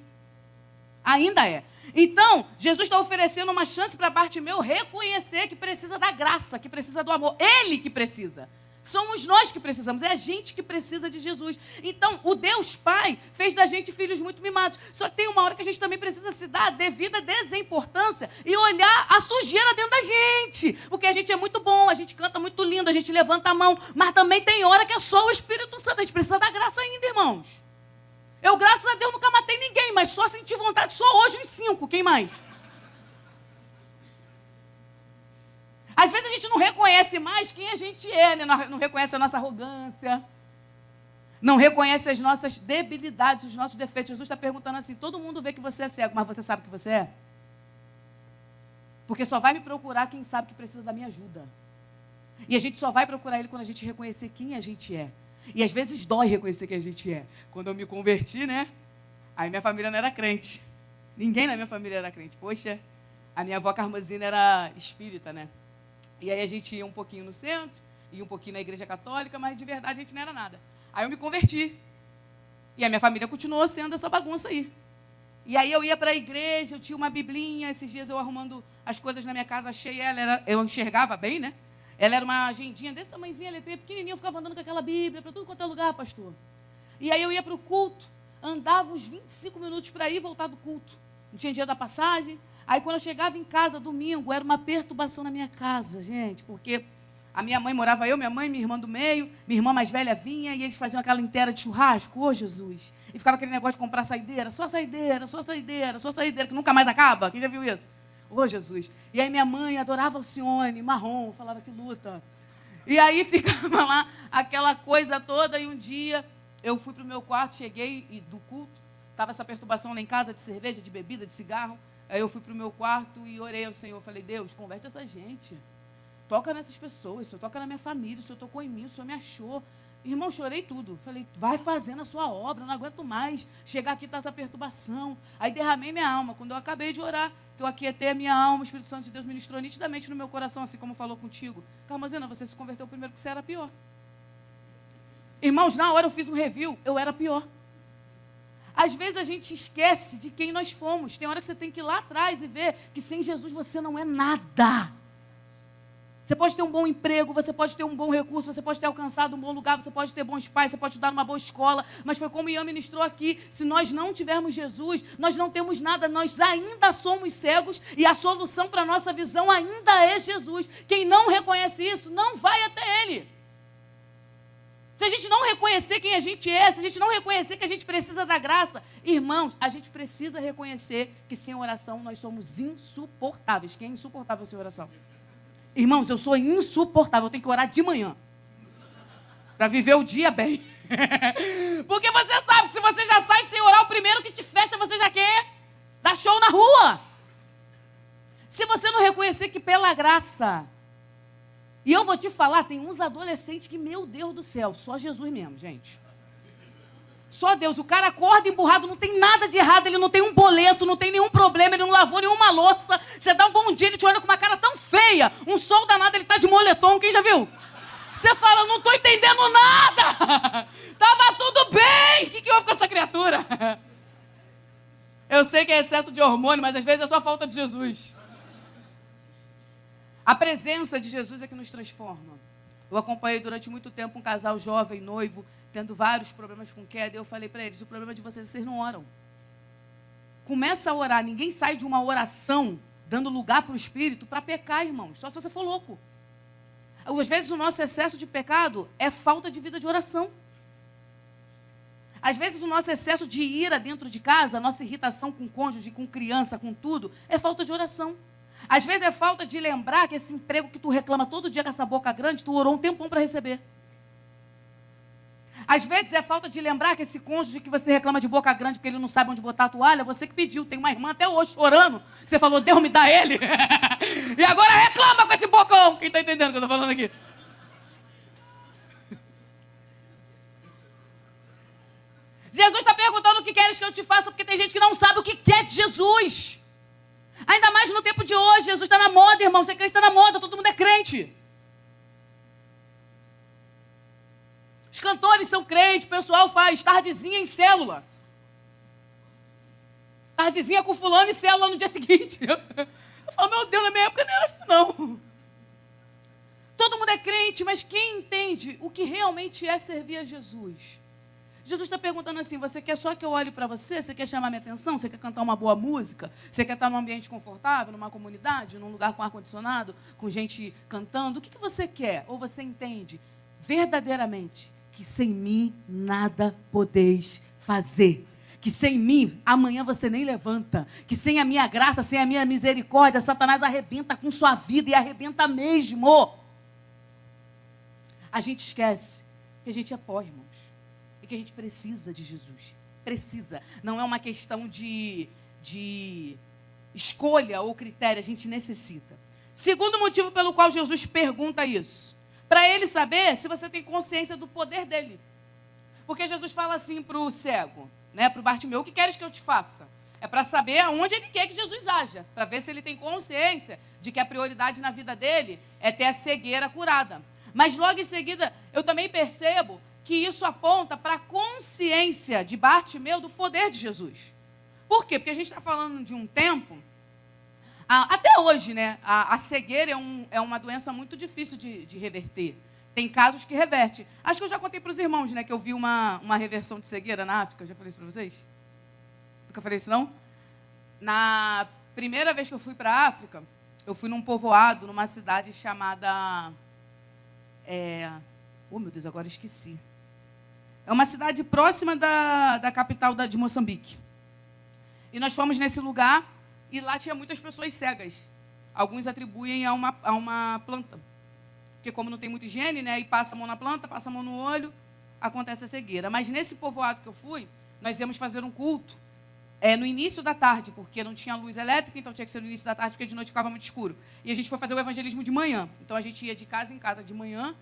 Ainda é. Então, Jesus está oferecendo uma chance para Bartimeu reconhecer que precisa da graça, que precisa do amor. Ele que precisa. Somos nós que precisamos, é a gente que precisa de Jesus. Então, o Deus Pai fez da gente filhos muito mimados. Só que tem uma hora que a gente também precisa se dar a devida desimportância e olhar a sujeira dentro da gente. Porque a gente é muito bom, a gente canta muito lindo, a gente levanta a mão, mas também tem hora que é só o Espírito Santo. A gente precisa da graça ainda, irmãos. Eu, graças a Deus, nunca matei ninguém, mas só senti vontade só hoje em 5. Quem mais? Às vezes a gente não reconhece mais quem a gente é, né? Não reconhece a nossa arrogância, não reconhece as nossas debilidades, os nossos defeitos. Jesus está perguntando assim, todo mundo vê que você é cego, mas você sabe que você é? Porque só vai me procurar quem sabe que precisa da minha ajuda. E a gente só vai procurar Ele quando a gente reconhecer quem a gente é. E às vezes dói reconhecer quem a gente é. Quando eu me converti, né? Aí minha família não era crente. Ninguém na minha família era crente. Poxa, a minha avó Carmozina era espírita, né? E aí a gente ia um pouquinho no centro, ia um pouquinho na igreja católica, mas de verdade a gente não era nada. Aí eu me converti. E a minha família continuou sendo essa bagunça aí. E aí eu ia para a igreja, eu tinha uma biblinha, esses dias eu arrumando as coisas na minha casa, achei ela, eu enxergava bem, né? Ela era uma agendinha desse tamanhozinho, letrinha pequenininha, eu ficava andando com aquela Bíblia para tudo quanto é lugar, pastor. E aí eu ia para o culto, andava uns 25 minutos para ir e voltar do culto. Não tinha dia da passagem. Aí quando eu chegava em casa, domingo, era uma perturbação na minha casa, gente, porque a minha mãe morava eu, minha mãe, minha irmã do meio, minha irmã mais velha vinha e eles faziam aquela inteira de churrasco, ô Jesus. E ficava aquele negócio de comprar saideira, só saideira, só saideira, só saideira, que nunca mais acaba. Quem já viu isso? Ô Jesus. E aí minha mãe adorava Alcione, marrom, falava que luta. E aí ficava lá aquela coisa toda e um dia eu fui para o meu quarto, cheguei do culto, estava essa perturbação lá em casa de cerveja, de bebida, de cigarro. Aí eu fui para o meu quarto e orei ao Senhor. Falei, Deus, converte essa gente. Toca nessas pessoas, o Senhor toca na minha família, o Senhor tocou em mim, o Senhor me achou. Irmão, chorei tudo. Falei, vai fazendo a sua obra, eu não aguento mais. Chegar aqui está essa perturbação. Aí derramei minha alma. Quando eu acabei de orar, que eu aquietei a minha alma, o Espírito Santo de Deus ministrou nitidamente no meu coração, assim como falou contigo. Carmozina, você se converteu primeiro porque você era pior. Irmãos, na hora eu fiz um review, eu era pior. Às vezes a gente esquece de quem nós fomos. Tem hora que você tem que ir lá atrás e ver que sem Jesus você não é nada. Você pode ter um bom emprego, você pode ter um bom recurso, você pode ter alcançado um bom lugar, você pode ter bons pais, você pode estudar numa boa escola, mas foi como o Ian ministrou aqui, se nós não tivermos Jesus, nós não temos nada, nós ainda somos cegos e a solução para a nossa visão ainda é Jesus. Quem não reconhece isso, não vai até Ele. Se a gente não reconhecer quem a gente é, se a gente não reconhecer que a gente precisa da graça, irmãos, a gente precisa reconhecer que sem oração nós somos insuportáveis. Quem é insuportável sem oração? Irmãos, eu sou insuportável, eu tenho que orar de manhã para viver o dia bem. Porque você sabe que se você já sai sem orar, o primeiro que te fecha, você já quer dar show na rua. Se você não reconhecer que pela graça... E eu vou te falar, tem uns adolescentes que, meu Deus do céu, só Jesus mesmo, gente. Só Deus. O cara acorda emburrado, não tem nada de errado, ele não tem um boleto, não tem nenhum problema, ele não lavou nenhuma louça. Você dá um bom dia, ele te olha com uma cara tão feia, um sol danado, ele tá de moletom, quem já viu? Você fala, não tô entendendo nada. Tava tudo bem. O que houve com essa criatura? Eu sei que é excesso de hormônio, mas às vezes é só falta de Jesus. A presença de Jesus é que nos transforma. Eu acompanhei durante muito tempo um casal jovem, noivo, tendo vários problemas com queda, e eu falei para eles, o problema de vocês não oram. Começa a orar, ninguém sai de uma oração dando lugar para o Espírito para pecar, irmãos, só se você for louco. Às vezes o nosso excesso de pecado é falta de vida de oração. Às vezes o nosso excesso de ira dentro de casa, a nossa irritação com cônjuge, com criança, com tudo, é falta de oração. Às vezes é falta de lembrar que esse emprego que tu reclama todo dia com essa boca grande, tu orou um tempão para receber. Às vezes é falta de lembrar que esse cônjuge que você reclama de boca grande porque ele não sabe onde botar a toalha, você que pediu. Tem uma irmã até hoje chorando, que você falou, Deus me dá ele. E agora reclama com esse bocão. Quem está entendendo o que eu estou falando aqui? Jesus está perguntando o que queres que eu te faça, porque tem gente que não sabe o que quer de Jesus. Ainda mais no tempo de hoje, Jesus está na moda, irmão. Você crente está na moda, todo mundo é crente. Os cantores são crentes, o pessoal faz tardezinha em célula. Tardezinha com fulano e célula no dia seguinte. Eu falo, meu Deus, na minha época não era assim, não. Todo mundo é crente, mas quem entende o que realmente é servir a Jesus? Jesus está perguntando assim, você quer só que eu olhe para você? Você quer chamar minha atenção? Você quer cantar uma boa música? Você quer estar num ambiente confortável, numa comunidade, num lugar com ar-condicionado, com gente cantando? O que você quer? Ou você entende verdadeiramente que sem mim nada podeis fazer? Que sem mim amanhã você nem levanta? Que sem a minha graça, sem a minha misericórdia, Satanás arrebenta com sua vida e arrebenta mesmo. A gente esquece que a gente é pó, irmãos. E que a gente precisa de Jesus. Precisa. Não é uma questão de escolha ou critério, a gente necessita. Segundo motivo pelo qual Jesus pergunta isso. Para ele saber se você tem consciência do poder dele. Porque Jesus fala assim para o cego, né, para o Bartimeu, o que queres que eu te faça? É para saber aonde ele quer que Jesus haja. Para ver se ele tem consciência de que a prioridade na vida dele é ter a cegueira curada. Mas logo em seguida, eu também percebo que isso aponta para a consciência de Bartimeu do poder de Jesus. Por quê? Porque a gente está falando de um tempo, até hoje, né, a cegueira é uma doença muito difícil de reverter. Tem casos que reverte. Acho que eu já contei para os irmãos, né, que eu vi uma reversão de cegueira na África. Já falei isso para vocês? Nunca falei isso, não? Na primeira vez que eu fui para a África, eu fui num povoado, numa cidade chamada... Oh, meu Deus, agora esqueci. É uma cidade próxima da capital de Moçambique. E nós fomos nesse lugar e lá tinha muitas pessoas cegas. Alguns atribuem a uma planta. Porque como não tem muita higiene, né, e passa a mão na planta, passa a mão no olho, acontece a cegueira. Mas nesse povoado que eu fui, nós íamos fazer um culto no início da tarde, porque não tinha luz elétrica, então tinha que ser no início da tarde, porque de noite ficava muito escuro. E a gente foi fazer o evangelismo de manhã. Então a gente ia de casa em casa de manhã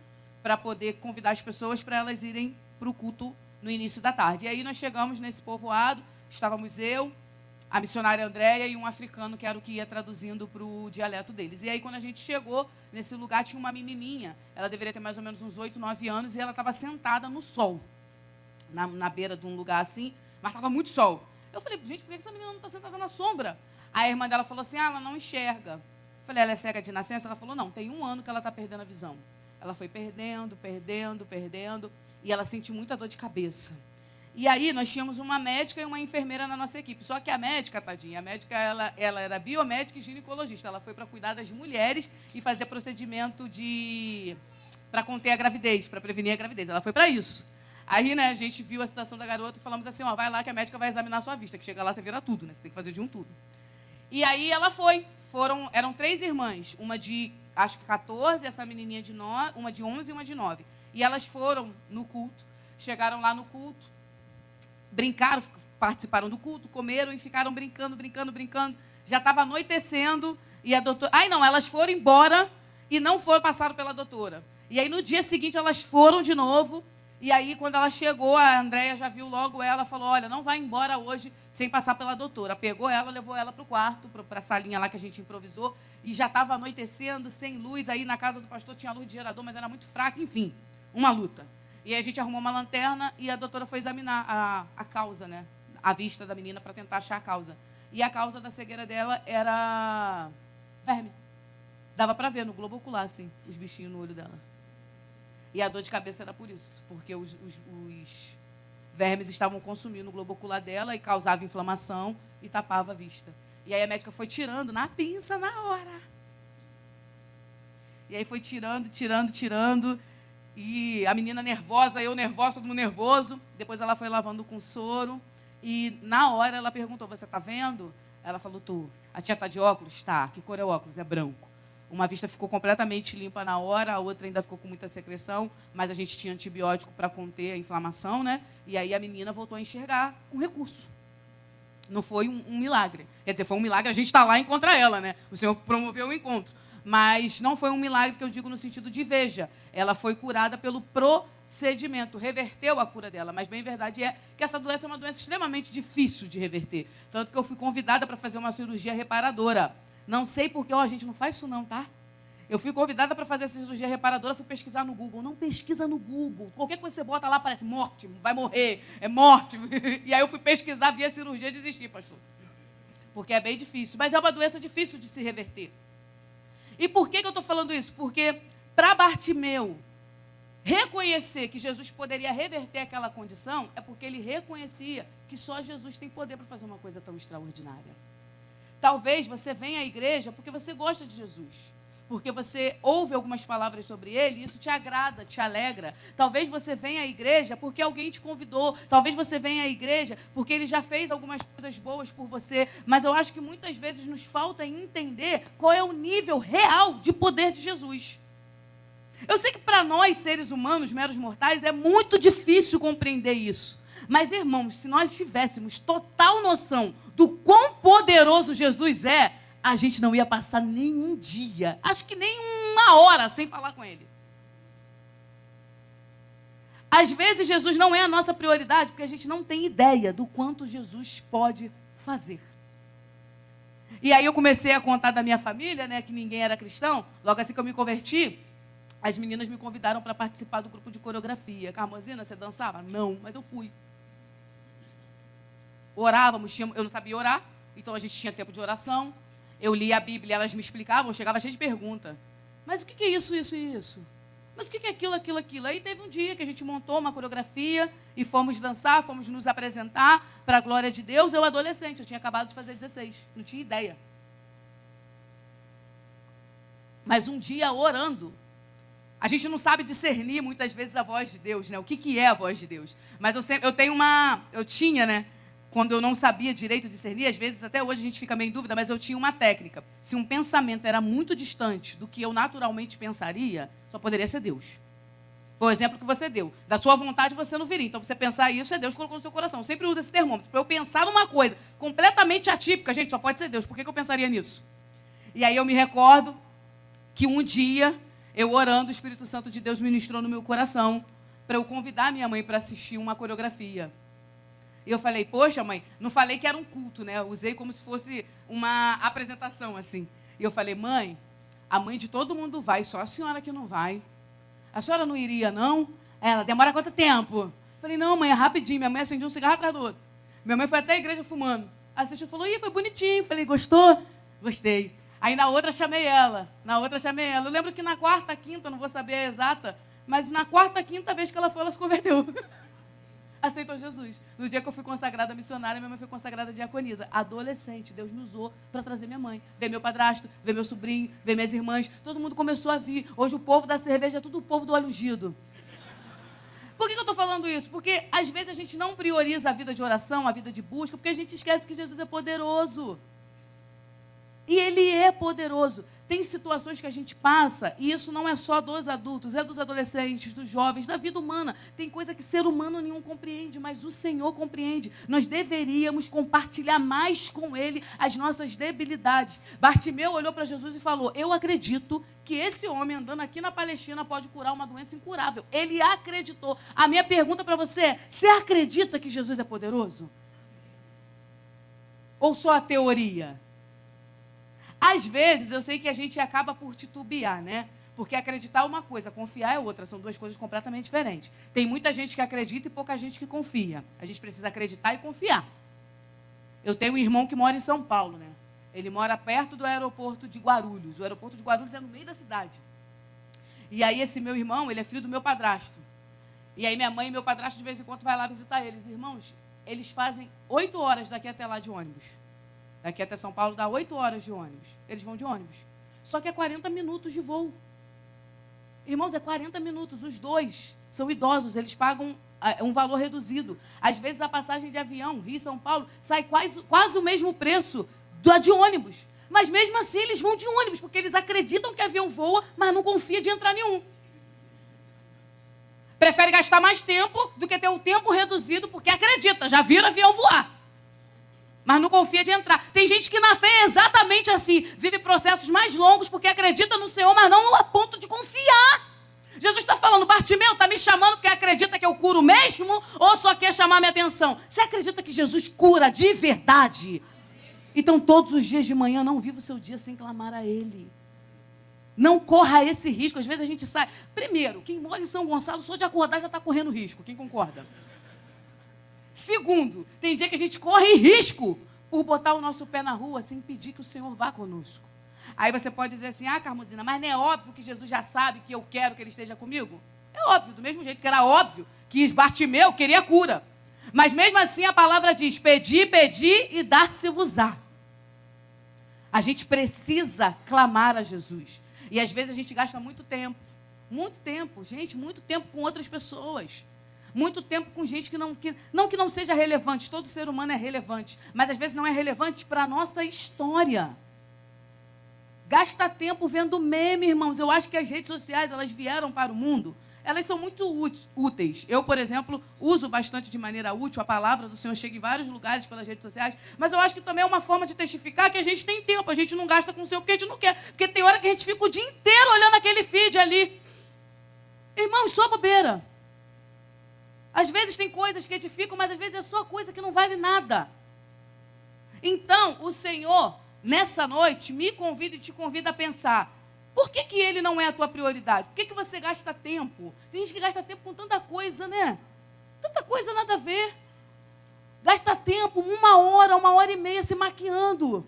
para poder convidar as pessoas para elas irem para o culto no início da tarde. E aí nós chegamos nesse povoado, estávamos eu, a missionária Andréia e um africano que era o que ia traduzindo para o dialeto deles. E aí quando a gente chegou nesse lugar, tinha uma menininha, ela deveria ter mais ou menos uns 8, 9 anos, e ela estava sentada no sol, na beira de um lugar assim, mas estava muito sol. Eu falei, gente, por que essa menina não está sentada na sombra? Aí a irmã dela falou assim, ela não enxerga. Eu falei, ela é cega de nascença? Ela falou, não, tem 1 ano que ela está perdendo a visão. Ela foi perdendo, e ela sentiu muita dor de cabeça. E aí nós tínhamos uma médica e uma enfermeira na nossa equipe. Só que a médica, tadinha, a médica ela era biomédica e ginecologista. Ela foi para cuidar das mulheres e fazer procedimento de para conter a gravidez, para prevenir a gravidez. Ela foi para isso. Aí, né, a gente viu a situação da garota e falamos assim, ó, vai lá que a médica vai examinar a sua vista, que chega lá, você vira tudo, né? Você tem que fazer de um tudo. E aí ela foi. Eram 3 irmãs, uma de, acho que 14, essa menininha de 9, uma de 11 e uma de 9. E elas foram no culto, chegaram lá no culto, brincaram, participaram do culto, comeram e ficaram brincando. Já estava anoitecendo e a doutora... elas foram embora e não passaram pela doutora. E aí, no dia seguinte, elas foram de novo. E aí, quando ela chegou, a Andréia já viu logo ela, falou, olha, não vai embora hoje sem passar pela doutora. Pegou ela, levou ela para o quarto, para a salinha lá que a gente improvisou, e já estava anoitecendo, sem luz. Aí, na casa do pastor, tinha luz de gerador, mas era muito fraca, enfim, uma luta. E aí, a gente arrumou uma lanterna e a doutora foi examinar a causa, né? A vista da menina, para tentar achar a causa. E a causa da cegueira dela era verme. Dava para ver no globo ocular, assim, os bichinhos no olho dela. E a dor de cabeça era por isso, porque os vermes estavam consumindo o globo ocular dela e causava inflamação e tapava a vista. E aí a médica foi tirando na pinça na hora. E aí foi tirando. E a menina nervosa, eu nervosa, todo mundo nervoso. Depois ela foi lavando com soro. E na hora ela perguntou, você está vendo? Ela falou, tô. A tia está de óculos? Tá. Que cor é o óculos? É branco. Uma vista ficou completamente limpa na hora, a outra ainda ficou com muita secreção, mas a gente tinha antibiótico para conter a inflamação, né? E aí a menina voltou a enxergar com recurso. Não foi um milagre. Quer dizer, foi um milagre a gente estar lá e encontrar ela, né? O Senhor promoveu o encontro. Mas não foi um milagre que eu digo no sentido de veja. Ela foi curada pelo procedimento, reverteu a cura dela. Mas bem verdade é que essa doença é uma doença extremamente difícil de reverter. Tanto que eu fui convidada para fazer uma cirurgia reparadora. Não sei porque, a gente não faz isso não, tá? Eu fui convidada para fazer essa cirurgia reparadora, fui pesquisar no Google. Não pesquisa no Google. Qualquer coisa que você bota lá parece morte, vai morrer, é morte. E aí eu fui pesquisar, vi a cirurgia e desisti, pastor. Porque é bem difícil. Mas é uma doença difícil de se reverter. E por que eu estou falando isso? Porque para Bartimeu reconhecer que Jesus poderia reverter aquela condição, é porque ele reconhecia que só Jesus tem poder para fazer uma coisa tão extraordinária. Talvez você venha à igreja porque você gosta de Jesus, porque você ouve algumas palavras sobre ele e isso te agrada, te alegra. Talvez você venha à igreja porque alguém te convidou. Talvez você venha à igreja porque ele já fez algumas coisas boas por você. Mas eu acho que muitas vezes nos falta entender qual é o nível real de poder de Jesus. Eu sei que para nós, seres humanos, meros mortais, é muito difícil compreender isso. Mas, irmãos, se nós tivéssemos total noção do quão poderoso Jesus é, a gente não ia passar nenhum dia, acho que nem uma hora sem falar com ele. Às vezes, Jesus não é a nossa prioridade, porque a gente não tem ideia do quanto Jesus pode fazer. E aí eu comecei a contar da minha família, né, que ninguém era cristão. Logo assim que eu me converti, as meninas me convidaram para participar do grupo de coreografia. Carmozina, você dançava? Não, mas eu fui. Orávamos, eu não sabia orar, então a gente tinha tempo de oração. Eu lia a Bíblia, elas me explicavam, eu chegava cheia de pergunta. Mas o que é isso, isso e isso? Mas o que é aquilo? Aí teve um dia que a gente montou uma coreografia e fomos dançar, fomos nos apresentar para a glória de Deus. Eu adolescente, eu tinha acabado de fazer 16, não tinha ideia. Mas um dia orando, a gente não sabe discernir muitas vezes a voz de Deus, né? O que é a voz de Deus? Mas eu tinha, né? Quando eu não sabia direito discernir, às vezes, até hoje a gente fica meio em dúvida, mas eu tinha uma técnica. Se um pensamento era muito distante do que eu naturalmente pensaria, só poderia ser Deus. Foi o exemplo que você deu. Da sua vontade você não viria. Então, você pensar isso, é Deus que colocou no seu coração. Eu sempre uso esse termômetro. Para eu pensar numa coisa completamente atípica, gente, só pode ser Deus. Por que eu pensaria nisso? E aí eu me recordo que um dia, eu orando, o Espírito Santo de Deus ministrou no meu coração para eu convidar minha mãe para assistir uma coreografia. E eu falei, poxa, mãe, não falei que era um culto, né? Eu usei como se fosse uma apresentação, assim. E eu falei, mãe, a mãe de todo mundo vai, só a senhora que não vai. A senhora não iria, não? Ela, demora quanto tempo? Eu falei, não, mãe, é rapidinho. Minha mãe acendeu um cigarro atrás do outro. Minha mãe foi até a igreja fumando. Assistiu e falou, foi bonitinho. Eu falei, gostou? Gostei. Aí na outra chamei ela. Eu lembro que na quarta, quinta, não vou saber a exata, mas na quarta, quinta vez que ela foi, ela se converteu. aceitou Jesus. No dia que eu fui consagrada missionária, minha mãe foi consagrada diaconisa. Adolescente, Deus me usou para trazer minha mãe. Ver meu padrasto, ver meu sobrinho, ver minhas irmãs. Todo mundo começou a vir. Hoje o povo da cerveja é tudo o povo do óleo ungido. Por que eu estou falando isso? Porque às vezes a gente não prioriza a vida de oração, a vida de busca, porque a gente esquece que Jesus é poderoso. E Ele é poderoso. Tem situações que a gente passa, e isso não é só dos adultos, é dos adolescentes, dos jovens, da vida humana. Tem coisa que ser humano nenhum compreende, mas o Senhor compreende. Nós deveríamos compartilhar mais com Ele as nossas debilidades. Bartimeu olhou para Jesus e falou: eu acredito que esse homem andando aqui na Palestina pode curar uma doença incurável. Ele acreditou. A minha pergunta para você é: você acredita que Jesus é poderoso? Ou só a teoria? Às vezes, eu sei que a gente acaba por titubear, né? Porque acreditar é uma coisa, confiar é outra. São duas coisas completamente diferentes. Tem muita gente que acredita e pouca gente que confia. A gente precisa acreditar e confiar. Eu tenho um irmão que mora em São Paulo, né? Ele mora perto do aeroporto de Guarulhos. O aeroporto de Guarulhos é no meio da cidade. E aí, esse meu irmão, ele é filho do meu padrasto. E aí, minha mãe e meu padrasto, de vez em quando, vai lá visitar eles. Irmãos, eles fazem 8 horas daqui até lá de ônibus. Daqui até São Paulo dá 8 horas de ônibus. Eles vão de ônibus. Só que é 40 minutos de voo. Irmãos, é 40 minutos. Os dois são idosos, eles pagam um valor reduzido. Às vezes a passagem de avião, Rio e São Paulo, sai quase o mesmo preço da de ônibus. Mas mesmo assim eles vão de ônibus, porque eles acreditam que avião voa, mas não confia de entrar nenhum. Prefere gastar mais tempo do que ter o tempo reduzido, porque acredita, já viram avião voar. Mas não confia de entrar. Tem gente que na fé é exatamente assim. Vive processos mais longos porque acredita no Senhor, mas não a ponto de confiar. Jesus está falando: Bartimeu, está me chamando porque acredita que eu curo mesmo ou só quer chamar minha atenção? Você acredita que Jesus cura de verdade? Então todos os dias de manhã não viva o seu dia sem clamar a Ele. Não corra esse risco. Às vezes a gente sai... Primeiro, quem mora em São Gonçalo, só de acordar já está correndo risco. Quem concorda? Segundo, tem dia que a gente corre risco por botar o nosso pé na rua sem pedir que o Senhor vá conosco. Aí você pode dizer assim: ah, Carmozina, mas não é óbvio que Jesus já sabe que eu quero que Ele esteja comigo? É óbvio, do mesmo jeito que era óbvio que Bartimeu queria cura. Mas mesmo assim a palavra diz: pedi, pedi e dar-se-vos-á. A gente precisa clamar a Jesus. E às vezes a gente gasta muito tempo, gente, muito tempo com outras pessoas. Muito tempo com gente que não seja relevante. Todo ser humano é relevante. Mas às vezes não é relevante para a nossa história. Gasta tempo vendo meme, irmãos. Eu acho que as redes sociais, elas vieram para o mundo. Elas são muito úteis. Eu, por exemplo, uso bastante de maneira útil. A palavra do Senhor chega em vários lugares pelas redes sociais. Mas eu acho que também é uma forma de testificar que a gente tem tempo. A gente não gasta com o Senhor porque a gente não quer. Porque tem hora que a gente fica o dia inteiro olhando aquele feed ali. Irmãos, só bobeira. Às vezes tem coisas que edificam, mas às vezes é só coisa que não vale nada. Então, o Senhor, nessa noite, me convida e te convida a pensar: por que Ele não é a tua prioridade? Por que você gasta tempo? Tem gente que gasta tempo com tanta coisa, né? Tanta coisa nada a ver. Gasta tempo, 1 hora, 1 hora e meia se maquiando.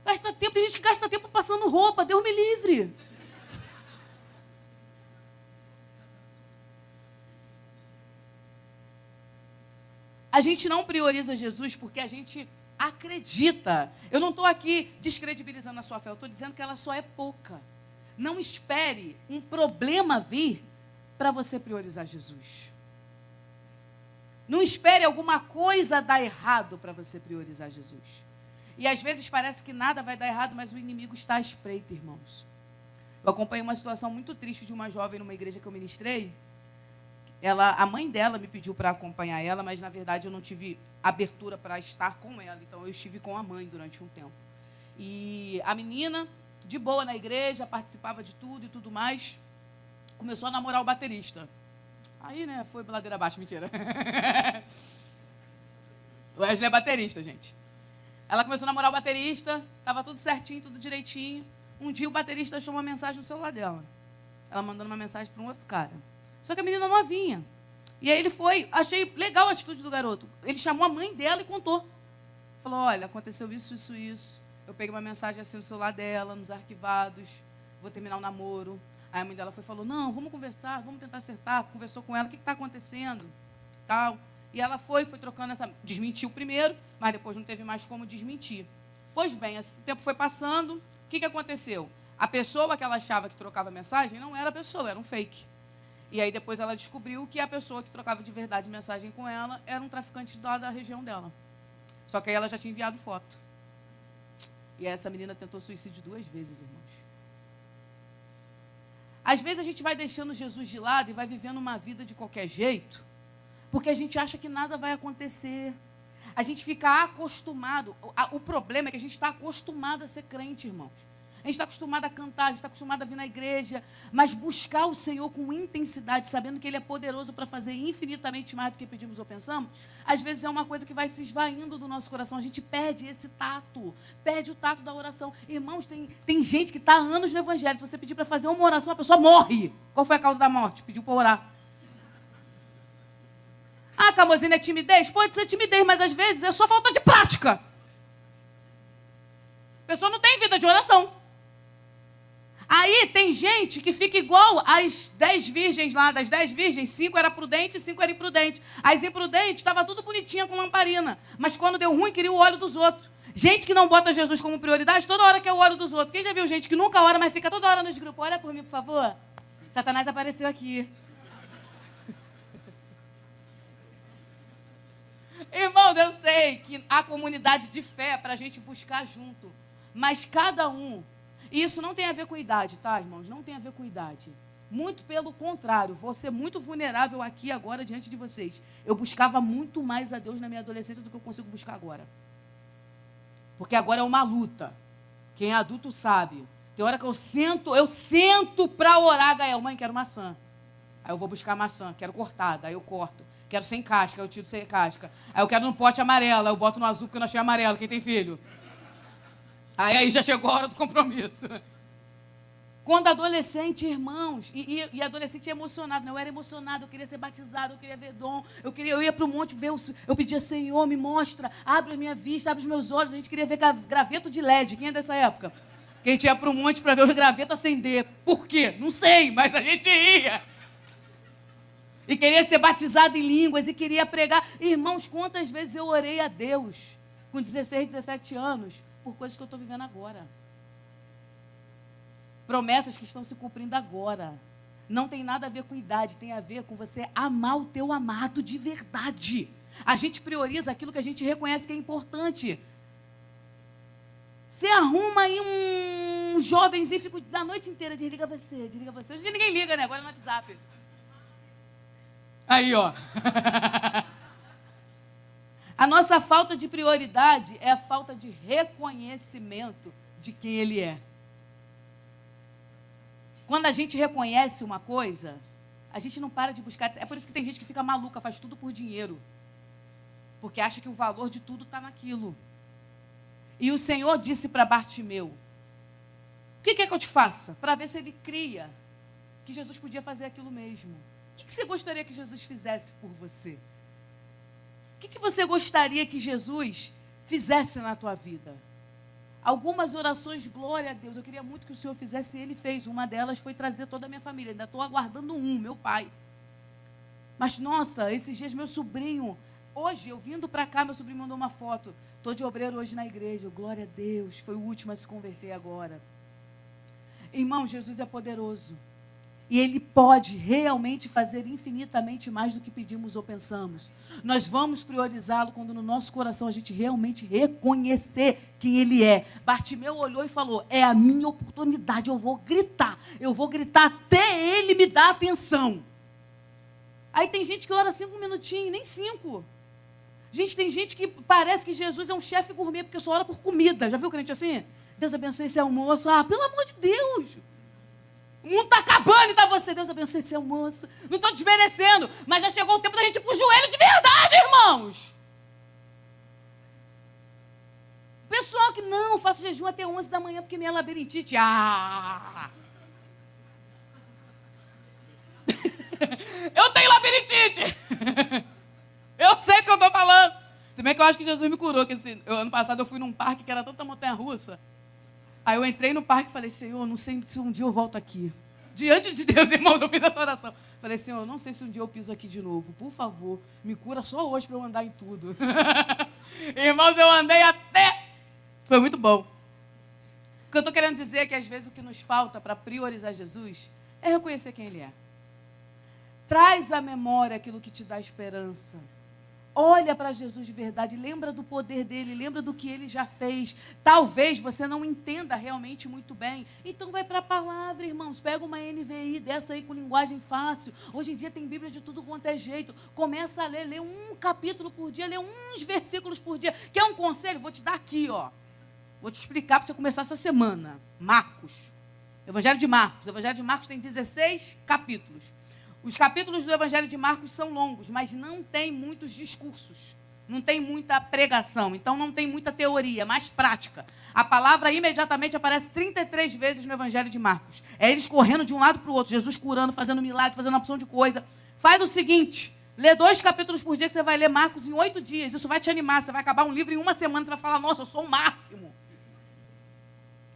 Gasta tempo, tem gente que gasta tempo passando roupa, Deus me livre. A gente não prioriza Jesus porque a gente acredita. Eu não estou aqui descredibilizando a sua fé, eu estou dizendo que ela só é pouca. Não espere um problema vir para você priorizar Jesus. Não espere alguma coisa dar errado para você priorizar Jesus. E às vezes parece que nada vai dar errado, mas o inimigo está à espreita, irmãos. Eu acompanhei uma situação muito triste de uma jovem numa igreja que eu ministrei. A mãe dela me pediu para acompanhar ela, mas, na verdade, eu não tive abertura para estar com ela. Então, eu estive com a mãe durante um tempo. E a menina, de boa na igreja, participava de tudo e tudo mais, começou a namorar o baterista. Aí, né, foi ladeira abaixo, mentira. O Wesley é baterista, gente. Ela começou a namorar o baterista, estava tudo certinho, tudo direitinho. Um dia, o baterista achou uma mensagem no celular dela. Ela mandando uma mensagem para um outro cara. Só que a menina novinha. E aí ele foi, achei legal a atitude do garoto. Ele chamou a mãe dela e contou. Falou: olha, aconteceu isso, isso, isso. Eu peguei uma mensagem assim no celular dela, nos arquivados. Vou terminar o namoro. Aí a mãe dela falou, não, vamos conversar, vamos tentar acertar. Conversou com ela, o que está acontecendo? Tal. E ela foi trocando essa... Desmentiu primeiro, mas depois não teve mais como desmentir. Pois bem, o tempo foi passando, o que aconteceu? A pessoa que ela achava que trocava mensagem não era a pessoa, era um fake. E aí depois ela descobriu que a pessoa que trocava de verdade mensagem com ela era um traficante lá da região dela. Só que aí ela já tinha enviado foto. E essa menina tentou suicídio 2 vezes, irmãos. Às vezes a gente vai deixando Jesus de lado e vai vivendo uma vida de qualquer jeito, porque a gente acha que nada vai acontecer. A gente fica acostumado. O problema é que a gente está acostumado a ser crente, irmãos. A gente está acostumado a cantar, a gente está acostumado a vir na igreja, mas buscar o Senhor com intensidade, sabendo que Ele é poderoso para fazer infinitamente mais do que pedimos ou pensamos, às vezes é uma coisa que vai se esvaindo do nosso coração. A gente perde esse tato, perde o tato da oração. Irmãos, tem gente que está há anos no Evangelho. Se você pedir para fazer uma oração, a pessoa morre. Qual foi a causa da morte? Pediu para orar. Ah, Carmozina, é timidez? Pode ser timidez, mas às vezes é só falta de prática. A pessoa não tem vida de oração. Aí tem gente que fica igual as 10 virgens lá, das 10 virgens, 5 era prudente e 5 era imprudente. As imprudentes estavam tudo bonitinha com lamparina, mas quando deu ruim, queria o óleo dos outros. Gente que não bota Jesus como prioridade, toda hora quer o óleo dos outros. Quem já viu gente que nunca ora, mas fica toda hora nos grupos? Ora por mim, por favor. Satanás apareceu aqui. Irmãos, eu sei que a comunidade de fé é para a gente buscar junto, mas cada um... E isso não tem a ver com idade, tá, irmãos? Não tem a ver com idade. Muito pelo contrário, vou ser muito vulnerável aqui agora diante de vocês. Eu buscava muito mais a Deus na minha adolescência do que eu consigo buscar agora. Porque agora é uma luta. Quem é adulto sabe. Tem hora que eu sento para orar, Gael, mãe, quero maçã. Aí eu vou buscar maçã, quero cortada, aí eu corto. Quero sem casca, eu tiro sem casca. Aí eu quero no pote amarelo, aí eu boto no azul porque eu não achei amarelo. Quem tem filho? Aí já chegou a hora do compromisso. Quando adolescente, irmãos, e adolescente é emocionado, né? Eu era emocionado, eu queria ser batizado, eu queria ver dom, eu ia para o monte ver, eu pedia, Senhor, me mostra, abre a minha vista, abre os meus olhos. A gente queria ver graveto de LED. Quem é dessa época? Que a gente ia para o monte para ver os gravetos acender. Por quê? Não sei, mas a gente ia. E queria ser batizado em línguas, e queria pregar. Irmãos, quantas vezes eu orei a Deus, com 16, 17 anos, por coisas que eu estou vivendo agora. Promessas que estão se cumprindo agora. Não tem nada a ver com idade, tem a ver com você amar o teu amado de verdade. A gente prioriza aquilo que a gente reconhece que é importante. Você arruma aí um jovenzinho, fica a noite inteira, desliga você. Hoje ninguém liga, né? Agora é no WhatsApp. Aí, ó. A nossa falta de prioridade é a falta de reconhecimento de quem Ele é. Quando a gente reconhece uma coisa, a gente não para de buscar. É por isso que tem gente que fica maluca, faz tudo por dinheiro. Porque acha que o valor de tudo está naquilo. E o Senhor disse para Bartimeu, o que quer que eu te faça? Para ver se ele cria que Jesus podia fazer aquilo mesmo. O que você gostaria que Jesus fizesse por você? O que você gostaria que Jesus fizesse na tua vida? Algumas orações, glória a Deus, eu queria muito que o Senhor fizesse, e Ele fez. Uma delas foi trazer toda a minha família. Ainda estou aguardando meu pai. Mas, nossa, esses dias meu sobrinho, hoje, eu vindo para cá, meu sobrinho mandou uma foto. Estou de obreiro hoje na igreja, glória a Deus, foi o último a se converter agora. Irmão, Jesus é poderoso. E Ele pode realmente fazer infinitamente mais do que pedimos ou pensamos. Nós vamos priorizá-lo quando no nosso coração a gente realmente reconhecer quem Ele é. Bartimeu olhou e falou, é a minha oportunidade, eu vou gritar até Ele me dar atenção. Aí tem gente que ora 5 minutinhos, nem 5. Gente, tem gente que parece que Jesus é um chefe gourmet, porque só ora por comida. Já viu o crente assim? Deus abençoe esse almoço. Ah, pelo amor de Deus! O mundo está acabando e está você. Deus abençoe esse almoço. Não estou desmerecendo, mas já chegou o tempo da gente ir para o joelho de verdade, irmãos. Pessoal que não, faço jejum até 11 da manhã porque minha labirintite. Ah! Eu tenho labirintite. Eu sei do que eu estou falando. Se bem que eu acho que Jesus me curou. Que ano passado eu fui num parque que era tanta montanha-russa. Aí eu entrei no parque e falei, Senhor, não sei se um dia eu volto aqui. diante de Deus, irmãos, eu fiz essa oração. Falei, Senhor, eu não sei se um dia eu piso aqui de novo. Por favor, me cura só hoje para eu andar em tudo. Irmãos, eu andei até... Foi muito bom. O que eu estou querendo dizer é que, às vezes, o que nos falta para priorizar Jesus é reconhecer quem Ele é. Traz à memória aquilo que te dá esperança. Olha para Jesus de verdade, lembra do poder dele, lembra do que ele já fez. Talvez você não entenda realmente muito bem. Então vai para a palavra, irmãos. Pega uma NVI dessa aí com linguagem fácil. Hoje em dia tem Bíblia de tudo quanto é jeito. Começa a ler, lê um capítulo por dia, lê uns versículos por dia. Quer um conselho? Vou te dar aqui, ó. Vou te explicar para você começar essa semana. Marcos. Evangelho de Marcos. O Evangelho de Marcos tem 16 capítulos. Os capítulos do Evangelho de Marcos são longos, mas não tem muitos discursos, não tem muita pregação, então não tem muita teoria, mais prática. A palavra imediatamente aparece 33 vezes no Evangelho de Marcos. É eles correndo de um lado para o outro, Jesus curando, fazendo milagre, fazendo uma opção de coisa. Faz o seguinte, lê 2 capítulos por dia que você vai ler Marcos em 8 dias. Isso vai te animar, você vai acabar um livro em uma semana, você vai falar, nossa, eu sou o máximo.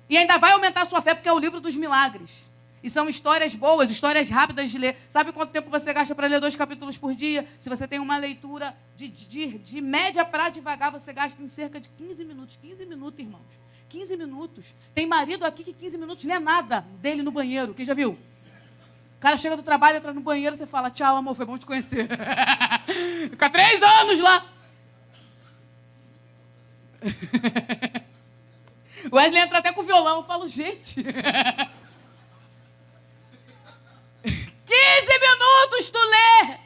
E ainda vai aumentar a sua fé, porque é o livro dos milagres. E são histórias boas, histórias rápidas de ler. Sabe quanto tempo você gasta para ler 2 capítulos por dia? Se você tem uma leitura de média para devagar, você gasta em cerca de 15 minutos. 15 minutos, irmãos. 15 minutos. Tem marido aqui que 15 minutos não é nada dele no banheiro. Quem já viu? O cara chega do trabalho, entra no banheiro, você fala, tchau, amor, foi bom te conhecer. Fica 3 anos lá. O Wesley entra até com o violão. Eu falo, gente... 15 minutos tu lê.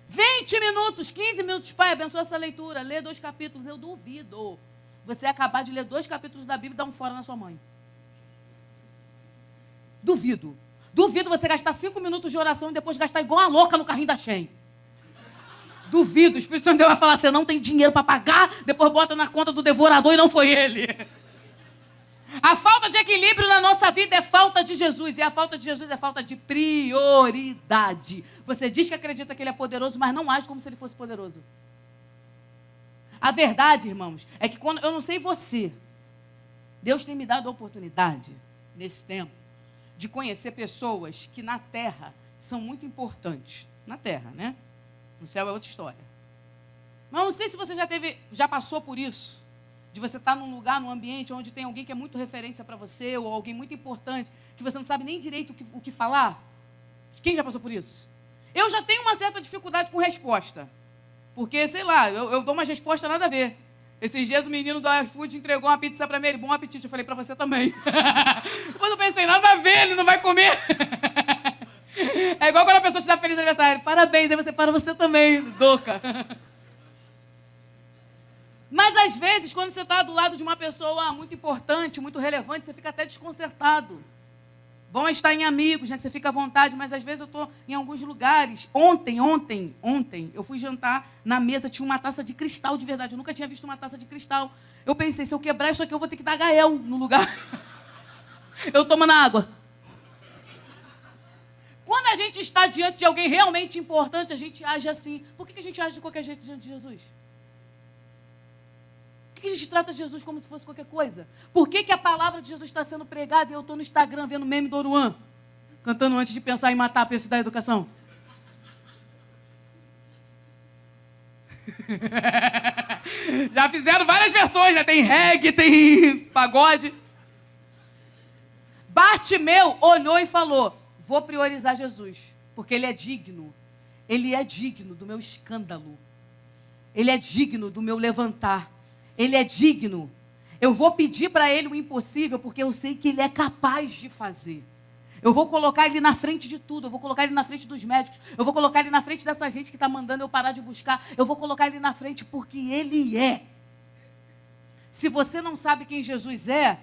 20 minutos, 15 minutos. Pai, abençoa essa leitura. Lê 2 capítulos. Eu duvido você acabar de ler 2 capítulos da Bíblia e dar um fora na sua mãe. Duvido. Duvido você gastar 5 minutos de oração e depois gastar igual a louca no carrinho da Shein. Duvido. O Espírito Santo de Deus vai falar, você não tem dinheiro para pagar, depois bota na conta do devorador e não foi ele. A falta de equilíbrio na nossa vida é falta de Jesus. E a falta de Jesus é falta de prioridade. Você diz que acredita que ele é poderoso, mas não age como se ele fosse poderoso. A verdade, irmãos, é que quando... Eu não sei você. Deus tem me dado a oportunidade, nesse tempo, de conhecer pessoas que na terra são muito importantes. Na terra, né? No céu é outra história. Mas eu não sei se você já passou por isso. De você estar num lugar, num ambiente onde tem alguém que é muito referência para você, ou alguém muito importante, que você não sabe nem direito o que falar. Quem já passou por isso? Eu já tenho uma certa dificuldade com resposta. Porque, sei lá, eu dou uma resposta nada a ver. Esses dias o menino do iFood entregou uma pizza para mim, ele, bom apetite. Eu falei, para você também. Depois eu pensei, nada a ver, ele não vai comer. É igual quando a pessoa te dá feliz aniversário. Parabéns, aí você, para você também, doca. Mas, às vezes, quando você está do lado de uma pessoa muito importante, muito relevante, você fica até desconcertado. Bom é estar em amigos, né, que você fica à vontade, mas, às vezes, eu estou em alguns lugares. Ontem, eu fui jantar na mesa, tinha uma taça de cristal de verdade. Eu nunca tinha visto uma taça de cristal. Eu pensei, se eu quebrar isso aqui, eu vou ter que dar Gael no lugar. Eu tomando água. Quando a gente está diante de alguém realmente importante, a gente age assim. Por que a gente age de qualquer jeito diante de Jesus? Por que a gente trata Jesus como se fosse qualquer coisa? Por que a palavra de Jesus está sendo pregada e eu estou no Instagram vendo meme do Oruan, cantando antes de pensar em matar a peça da educação? Já fizeram várias versões, né? Tem reggae, tem pagode. Bartimeu olhou e falou, vou priorizar Jesus, porque ele é digno. Ele é digno do meu escândalo. Ele é digno do meu levantar. Ele é digno. Eu vou pedir para ele o impossível, porque eu sei que ele é capaz de fazer. Eu vou colocar ele na frente de tudo. Eu vou colocar ele na frente dos médicos. Eu vou colocar ele na frente dessa gente que está mandando eu parar de buscar. Eu vou colocar ele na frente porque ele é. Se você não sabe quem Jesus é,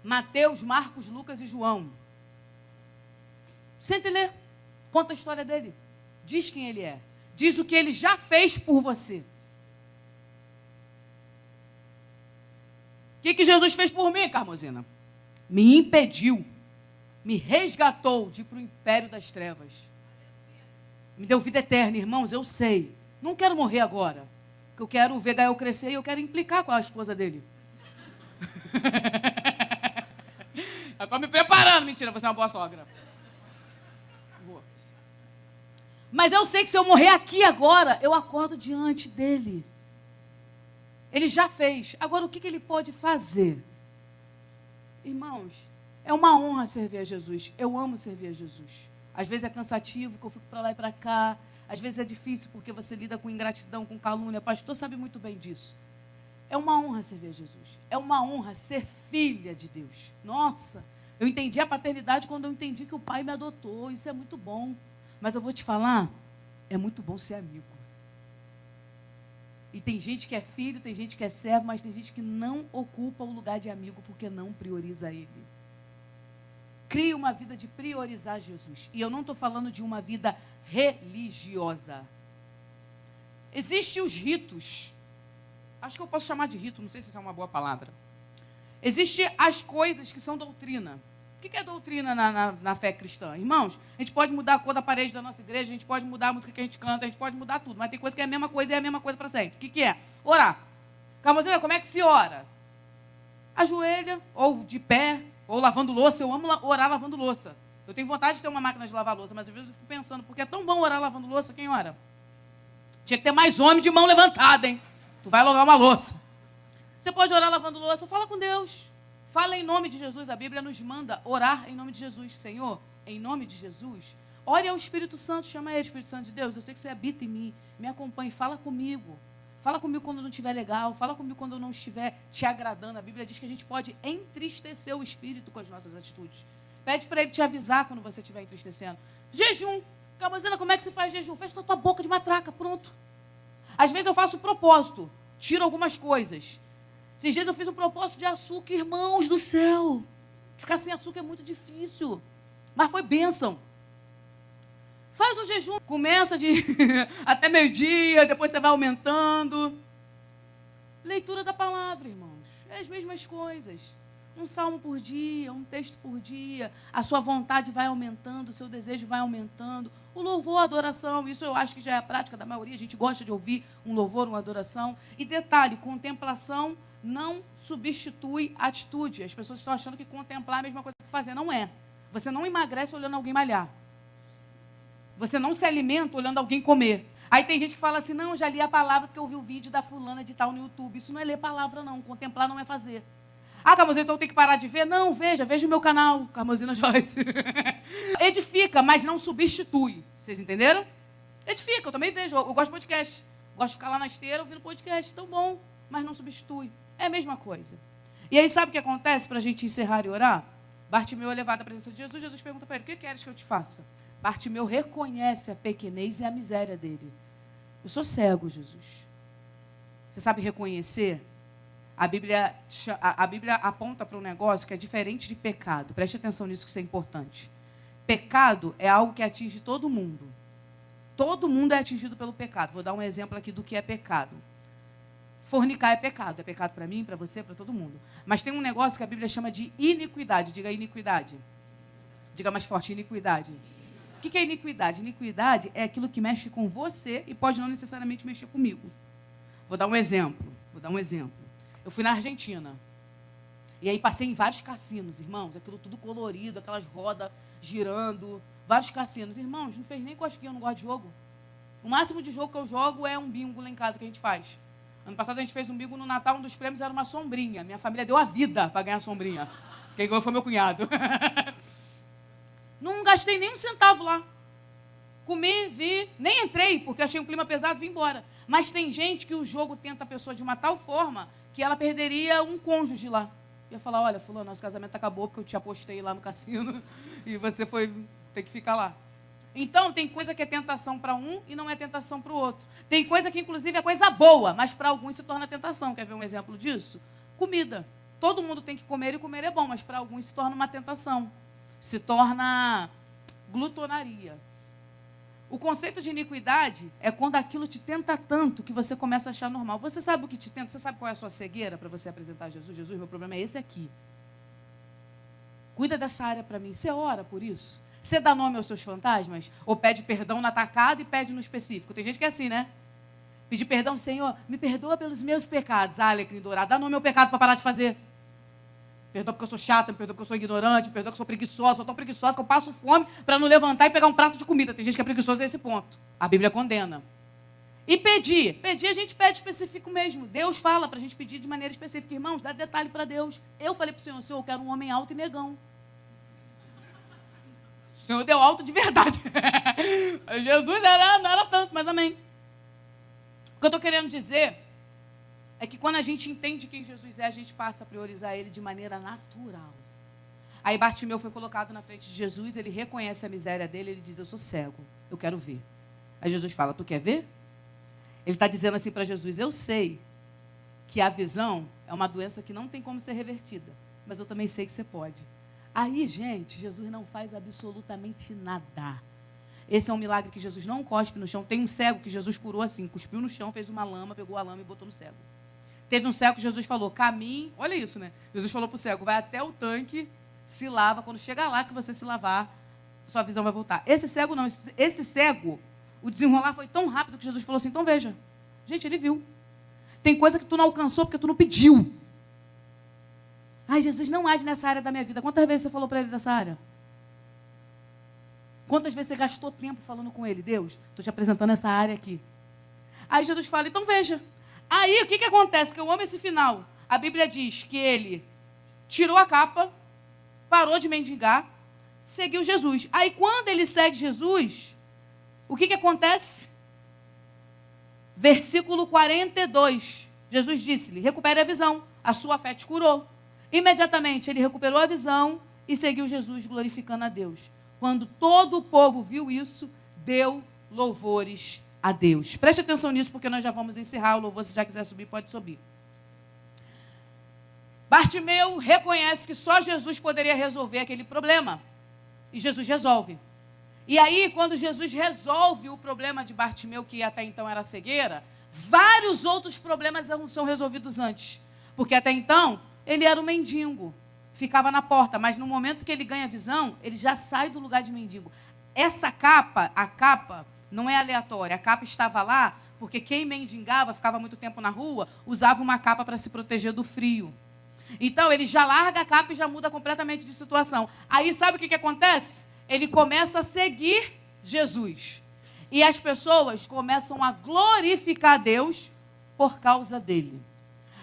Mateus, Marcos, Lucas e João. Senta e lê. Conta a história dele. Diz quem ele é. Diz o que ele já fez por você. O que Jesus fez por mim, Carmozina? Me impediu, me resgatou de ir para o império das trevas. Me deu vida eterna, irmãos, eu sei. Não quero morrer agora, porque eu quero ver Gael crescer e eu quero implicar com a esposa dele. Eu estou me preparando. Mentira, você é uma boa sogra. Mas eu sei que se eu morrer aqui agora, eu acordo diante dele. Ele já fez. Agora, o que ele pode fazer? Irmãos, é uma honra servir a Jesus. Eu amo servir a Jesus. Às vezes é cansativo, que eu fico para lá e para cá. Às vezes é difícil, porque você lida com ingratidão, com calúnia. O pastor sabe muito bem disso. É uma honra servir a Jesus. É uma honra ser filha de Deus. Nossa, eu entendi a paternidade quando eu entendi que o pai me adotou. Isso é muito bom. Mas eu vou te falar, é muito bom ser amigo. E tem gente que é filho, tem gente que é servo, mas tem gente que não ocupa o lugar de amigo porque não prioriza ele. Crie uma vida de priorizar Jesus. E eu não estou falando de uma vida religiosa. Existem os ritos. Acho que eu posso chamar de rito, não sei se essa é uma boa palavra. Existem as coisas que são doutrina. O que é doutrina na fé cristã? Irmãos, a gente pode mudar a cor da parede da nossa igreja, a gente pode mudar a música que a gente canta, a gente pode mudar tudo, mas tem coisa que é a mesma coisa e é a mesma coisa para sempre. O que é? Orar. Carmozina, como é que se ora? Ajoelha, ou de pé, ou lavando louça. Eu amo orar lavando louça. Eu tenho vontade de ter uma máquina de lavar louça, mas às vezes eu fico pensando, porque é tão bom orar lavando louça, quem ora? Tinha que ter mais homem de mão levantada, hein? Tu vai lavar uma louça. Você pode orar lavando louça, fala com Deus. Fala em nome de Jesus. A Bíblia nos manda orar em nome de Jesus. Senhor, em nome de Jesus, ore ao Espírito Santo, chama ele, Espírito Santo de Deus. Eu sei que você habita em mim, me acompanhe, fala comigo. Fala comigo quando não estiver legal, fala comigo quando eu não estiver te agradando. A Bíblia diz que a gente pode entristecer o Espírito com as nossas atitudes. Pede para ele te avisar quando você estiver entristecendo. Jejum. Carmozina, como é que se faz jejum? Fecha a tua boca de matraca, pronto. Às vezes eu faço propósito, tiro algumas coisas. Esses dias eu fiz um propósito de açúcar, irmãos do céu. Ficar sem açúcar é muito difícil. Mas foi bênção. Faz um jejum. Começa de até meio-dia, depois você vai aumentando. Leitura da palavra, irmãos. É as mesmas coisas. Um salmo por dia, um texto por dia. A sua vontade vai aumentando, o seu desejo vai aumentando. O louvor, a adoração, isso eu acho que já é a prática da maioria. A gente gosta de ouvir um louvor, uma adoração. E detalhe, contemplação não substitui atitude. As pessoas estão achando que contemplar é a mesma coisa que fazer. Não é. Você não emagrece olhando alguém malhar. Você não se alimenta olhando alguém comer. Aí tem gente que fala assim, não, eu já li a palavra porque eu vi o vídeo da fulana de tal no YouTube. Isso não é ler palavra, não. Contemplar não é fazer. Ah, Carmozina, então eu tenho que parar de ver? Não, veja o meu canal, Carmozina Joyce. Edifica, mas não substitui. Vocês entenderam? Edifica, eu também vejo. Eu gosto de podcast. Gosto de ficar lá na esteira ouvindo podcast. Tão bom, mas não substitui. É a mesma coisa. E aí, sabe o que acontece para a gente encerrar e orar? Bartimeu é levado à presença de Jesus. Jesus pergunta para ele, o que queres que eu te faça? Bartimeu reconhece a pequenez e a miséria dele. Eu sou cego, Jesus. Você sabe reconhecer? A Bíblia aponta para um negócio que é diferente de pecado. Preste atenção nisso, que isso é importante. Pecado é algo que atinge todo mundo. Todo mundo é atingido pelo pecado. Vou dar um exemplo aqui do que é pecado. Fornicar é pecado. É pecado para mim, para você, para todo mundo. Mas tem um negócio que a Bíblia chama de iniquidade. Diga iniquidade. Diga mais forte, iniquidade. O que é iniquidade? Iniquidade é aquilo que mexe com você e pode não necessariamente mexer comigo. Vou dar um exemplo. Eu fui na Argentina. E aí passei em vários cassinos, irmãos. Aquilo tudo colorido, aquelas rodas girando. Vários cassinos. Irmãos, não fez nem cosquinha, eu não gosto de jogo. O máximo de jogo que eu jogo é um bingo lá em casa que a gente faz. Ano passado a gente fez um bingo no Natal, um dos prêmios era uma sombrinha. Minha família deu a vida para ganhar a sombrinha. Quem ganhou foi meu cunhado. Não gastei nem um centavo lá. Comi, vi, nem entrei, porque achei um clima pesado e vim embora. Mas tem gente que o jogo tenta a pessoa de uma tal forma que ela perderia um cônjuge lá. Ia falar, olha, fulano, nosso casamento acabou porque eu te apostei lá no cassino e você foi ter que ficar lá. Então, tem coisa que é tentação para um e não é tentação para o outro. Tem coisa que, inclusive, é coisa boa, mas para alguns se torna tentação. Quer ver um exemplo disso? Comida. Todo mundo tem que comer e comer é bom, mas para alguns se torna uma tentação. Se torna glutonaria. O conceito de iniquidade é quando aquilo te tenta tanto que você começa a achar normal. Você sabe o que te tenta? Você sabe qual é a sua cegueira para você apresentar a Jesus? Jesus, meu problema é esse aqui. Cuida dessa área para mim. Você ora por isso? Você dá nome aos seus fantasmas? Ou pede perdão na atacada e pede no específico? Tem gente que é assim, né? Pedir perdão, Senhor, me perdoa pelos meus pecados. Ah, alecrim dourado, dá nome ao pecado para parar de fazer. perdoa porque eu sou chata, me perdoa porque eu sou ignorante, me perdoa porque eu sou preguiçosa, eu tô preguiçosa, que eu passo fome para não levantar e pegar um prato de comida. Tem gente que é preguiçosa a esse ponto. A Bíblia condena. E pedir. Pedir a gente pede específico mesmo. Deus fala para a gente pedir de maneira específica. Irmãos, dá detalhe para Deus. Eu falei para o Senhor, Senhor, eu quero um homem alto e negão. O Senhor deu alto de verdade. Jesus não era tanto, mas amém. O que eu estou querendo dizer é que quando a gente entende quem Jesus é, a gente passa a priorizar Ele de maneira natural. Aí Bartimeu foi colocado na frente de Jesus, ele reconhece a miséria dele, ele diz, eu sou cego, eu quero ver. Aí Jesus fala, tu quer ver? Ele está dizendo assim para Jesus, eu sei que a visão é uma doença que não tem como ser revertida, mas eu também sei que você pode. Aí, gente, Jesus não faz absolutamente nada. Esse é um milagre que Jesus não cospe no chão. Tem um cego que Jesus curou assim, cuspiu no chão, fez uma lama, pegou a lama e botou no cego. Teve um cego que Jesus falou, caminhe, olha isso, né? Jesus falou para o cego, vai até o tanque, se lava, quando chegar lá que você se lavar, sua visão vai voltar. Esse cego não, esse cego, o desenrolar foi tão rápido que Jesus falou assim, então veja, gente, ele viu. Tem coisa que tu não alcançou porque tu não pediu. Ai, Jesus não age nessa área da minha vida. Quantas vezes você falou para ele dessa área? Quantas vezes você gastou tempo falando com ele? Deus, estou te apresentando essa área aqui. Aí Jesus fala, então veja. Aí o que acontece? Que eu amo esse final. A Bíblia diz que ele tirou a capa, parou de mendigar, seguiu Jesus. Aí quando ele segue Jesus, o que acontece? Versículo 42. Jesus disse-lhe, recupere a visão, a sua fé te curou. Imediatamente ele recuperou a visão e seguiu Jesus glorificando a Deus. Quando todo o povo viu isso, deu louvores a Deus. Preste atenção nisso, porque nós já vamos encerrar. O louvor, se já quiser subir, pode subir. Bartimeu reconhece que só Jesus poderia resolver aquele problema. E Jesus resolve. E aí, quando Jesus resolve o problema de Bartimeu, que até então era cegueira, vários outros problemas são resolvidos antes. Porque até então, ele era um mendigo. Ficava na porta, mas no momento que ele ganha visão, ele já sai do lugar de mendigo. Essa capa, a capa, não é aleatória. A capa estava lá porque quem mendigava, ficava muito tempo na rua, usava uma capa para se proteger do frio. Então, ele já larga a capa e já muda completamente de situação. Aí, sabe o que acontece? Ele começa a seguir Jesus. E as pessoas começam a glorificar Deus por causa dele.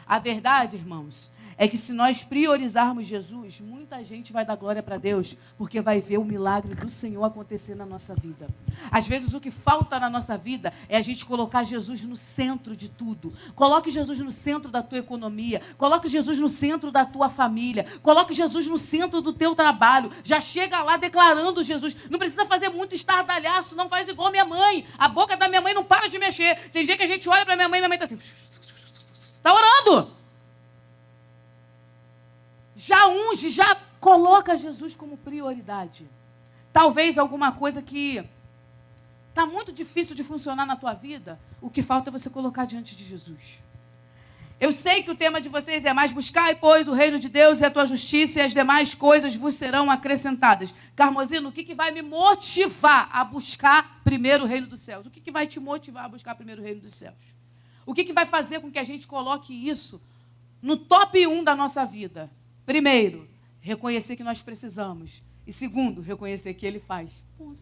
A verdade, irmãos, é que se nós priorizarmos Jesus, muita gente vai dar glória para Deus, porque vai ver o milagre do Senhor acontecer na nossa vida. Às vezes o que falta na nossa vida é a gente colocar Jesus no centro de tudo. Coloque Jesus no centro da tua economia, coloque Jesus no centro da tua família, coloque Jesus no centro do teu trabalho. Já chega lá declarando Jesus. Não precisa fazer muito estardalhaço, não faz igual minha mãe. A boca da minha mãe não para de mexer. Tem dia que a gente olha para minha mãe está assim, está orando. Já unge, já coloca Jesus como prioridade. Talvez alguma coisa que está muito difícil de funcionar na tua vida, o que falta é você colocar diante de Jesus. Eu sei que o tema de vocês é mais buscar, pois, o reino de Deus e a tua justiça e as demais coisas vos serão acrescentadas. Carmozino, o que vai me motivar a buscar primeiro o reino dos céus? O que vai te motivar a buscar primeiro o reino dos céus? O que vai fazer com que a gente coloque isso no top 1 da nossa vida? Primeiro, reconhecer que nós precisamos. E segundo, reconhecer que Ele faz. Ponto.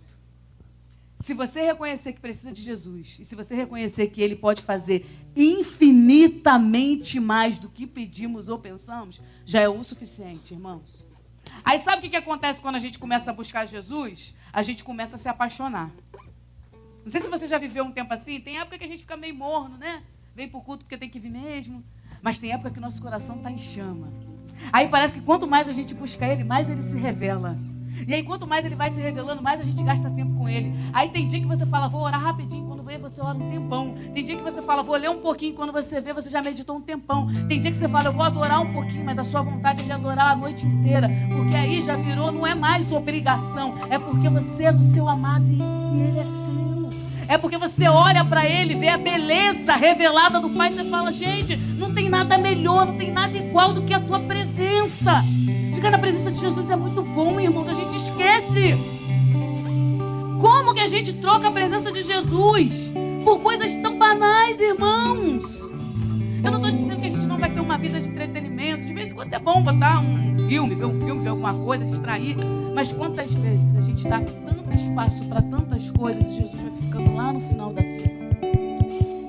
Se você reconhecer que precisa de Jesus, e se você reconhecer que Ele pode fazer infinitamente mais do que pedimos ou pensamos, já é o suficiente, irmãos. Aí sabe o que acontece quando a gente começa a buscar Jesus? A gente começa a se apaixonar. Não sei se você já viveu um tempo assim. Tem época que a gente fica meio morno, né? Vem pro culto porque tem que vir mesmo. Mas tem época que o nosso coração está em chama. Aí parece que quanto mais a gente busca Ele, mais Ele se revela. E aí quanto mais Ele vai se revelando, mais a gente gasta tempo com Ele. Aí tem dia que você fala, vou orar rapidinho. Quando vê, você ora um tempão. Tem dia que você fala, vou ler um pouquinho. Quando você vê, você já meditou um tempão. Tem dia que você fala, eu vou adorar um pouquinho. Mas a sua vontade é de adorar a noite inteira. Porque aí já virou, não é mais obrigação. É porque você é do seu amado e Ele é seu. É porque você olha para Ele, vê a beleza revelada do Pai, você fala, gente, não tem nada melhor, não tem nada igual do que a tua presença. Ficar na presença de Jesus é muito bom, irmãos, a gente esquece. Como que a gente troca a presença de Jesus por coisas tão banais, irmãos? Eu não estou dizendo que a gente não vai ter uma uma vida de entretenimento. De vez em quando é bom botar um filme, ver alguma coisa, distrair. Mas quantas vezes a gente dá tanto espaço para tantas coisas e Jesus vai ficando lá no final da fila?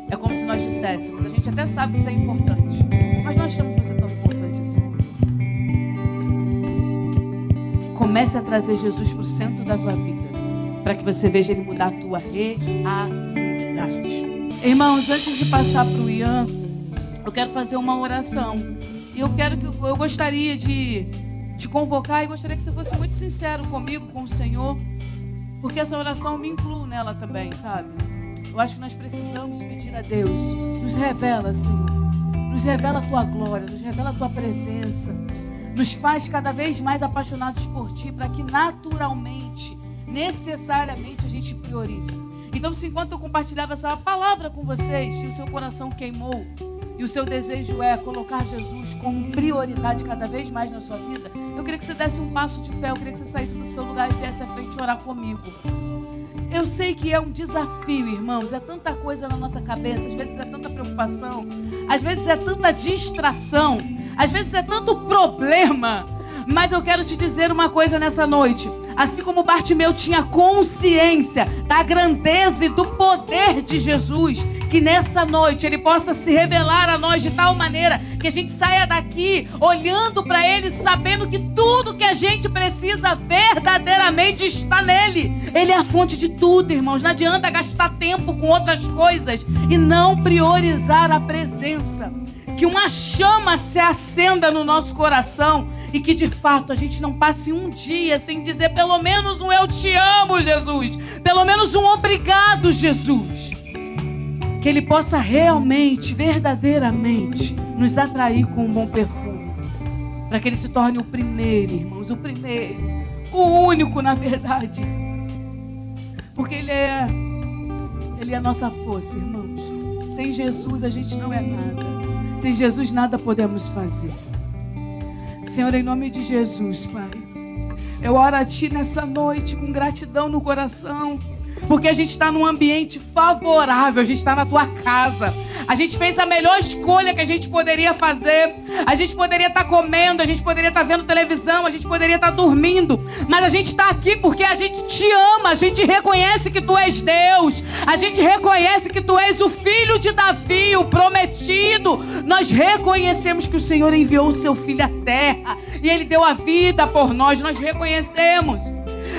É como se nós disséssemos, a gente até sabe que isso é importante, mas nós achamos você tão importante assim. Comece a trazer Jesus para o centro da tua vida, para que você veja Ele mudar a tua realidade. Irmãos, antes de passar para o Ian, eu quero fazer uma oração. E eu gostaria de te convocar e gostaria que você fosse muito sincero comigo, com o Senhor, porque essa oração eu me incluo nela também, sabe? Eu acho que nós precisamos pedir a Deus, nos revela, Senhor, nos revela a Tua glória, nos revela a Tua presença, nos faz cada vez mais apaixonados por Ti, para que naturalmente, necessariamente a gente priorize. Então, se enquanto eu compartilhava essa palavra com vocês, e o seu coração queimou, e o seu desejo é colocar Jesus como prioridade cada vez mais na sua vida, eu queria que você desse um passo de fé, eu queria que você saísse do seu lugar e viesse à frente orar comigo. Eu sei que é um desafio, irmãos, é tanta coisa na nossa cabeça, às vezes é tanta preocupação, às vezes é tanta distração, às vezes é tanto problema, mas eu quero te dizer uma coisa nessa noite. Assim como Bartimeu tinha consciência da grandeza e do poder de Jesus, que nessa noite Ele possa se revelar a nós de tal maneira que a gente saia daqui olhando para Ele, sabendo que tudo que a gente precisa verdadeiramente está nele. Ele é a fonte de tudo, irmãos. Não adianta gastar tempo com outras coisas e não priorizar a presença. Que uma chama se acenda no nosso coração e que de fato a gente não passe um dia sem dizer pelo menos um eu te amo, Jesus, pelo menos um obrigado, Jesus. Que Ele possa realmente, verdadeiramente nos atrair com um bom perfume, para que Ele se torne o primeiro, irmãos, o primeiro, o único, na verdade, porque Ele é a nossa força, irmãos. Sem Jesus a gente não é nada. Sem Jesus nada podemos fazer. Senhor, em nome de Jesus, Pai, eu oro a Ti nessa noite com gratidão no coração, porque a gente está num ambiente favorável, a gente está na Tua casa. A gente fez a melhor escolha que a gente poderia fazer. A gente poderia estar comendo, a gente poderia estar vendo televisão, a gente poderia estar dormindo, mas a gente está aqui porque a gente Te ama, a gente reconhece que Tu és Deus, a gente reconhece que Tu és o filho de Davi, o prometido. Nós reconhecemos que o Senhor enviou o Seu Filho à terra e Ele deu a vida por nós, nós reconhecemos.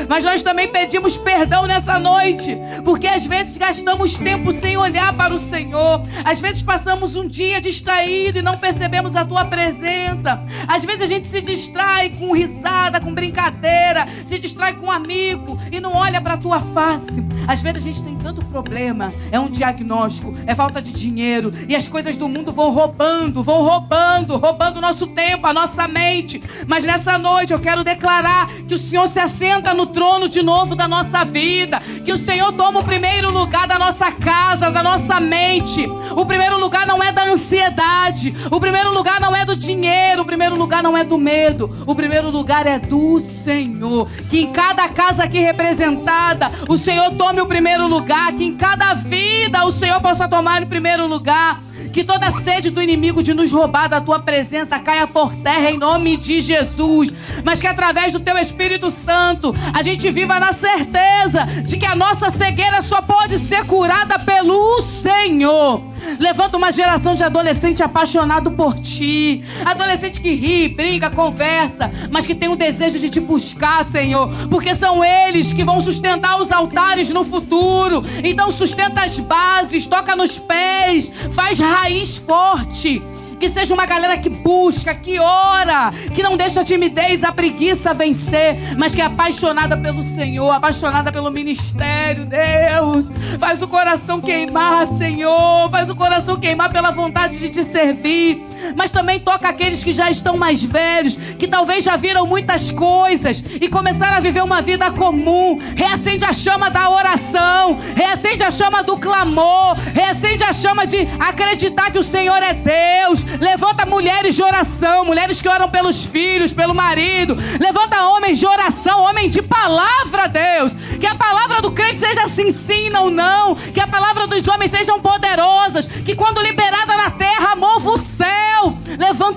Mas nós também pedimos perdão nessa noite, porque às vezes gastamos tempo sem olhar para o Senhor. Às vezes passamos um dia distraído e não percebemos a Tua presença. Às vezes a gente se distrai com risada, com brincadeira, se distrai com um amigo e não olha para a Tua face. Às vezes a gente tem tanto problema, é um diagnóstico, é falta de dinheiro, e as coisas do mundo vão roubando o nosso tempo, a nossa mente. Mas nessa noite eu quero declarar que o Senhor se assenta no trono de novo da nossa vida, que o Senhor toma o primeiro lugar da nossa casa, da nossa mente. O primeiro lugar não é da ansiedade, o primeiro lugar não é do dinheiro, o primeiro lugar não é do medo, o primeiro lugar é do Senhor. Que em cada casa aqui representada o Senhor tome o primeiro lugar, que em cada vida o Senhor possa tomar o primeiro lugar. Que toda sede do inimigo de nos roubar da Tua presença caia por terra em nome de Jesus. Mas que através do Teu Espírito Santo a gente viva na certeza de que a nossa cegueira só pode ser curada pelo Senhor. Levanta uma geração de adolescente apaixonado por Ti, adolescente que ri, brinca, conversa, mas que tem o desejo de Te buscar, Senhor, porque são eles que vão sustentar os altares no futuro. Então sustenta as bases, toca nos pés, faz raiz forte. Que seja uma galera que busca, que ora, que não deixa a timidez, a preguiça vencer, mas que é apaixonada pelo Senhor, apaixonada pelo ministério. Deus, faz o coração queimar, Senhor, faz o coração queimar pela vontade de Te servir. Mas também toca aqueles que já estão mais velhos, que talvez já viram muitas coisas e começaram a viver uma vida comum. Reacende a chama da oração, reacende a chama do clamor, reacende a chama de acreditar que o Senhor é Deus. Levanta mulheres de oração, mulheres que oram pelos filhos, pelo marido. Levanta homens de oração, homem de palavra, Deus. Que a palavra do crente seja sim, sim, não, não. Que a palavra dos homens sejam poderosas. Que quando liberada na terra, mova o céu. Levanta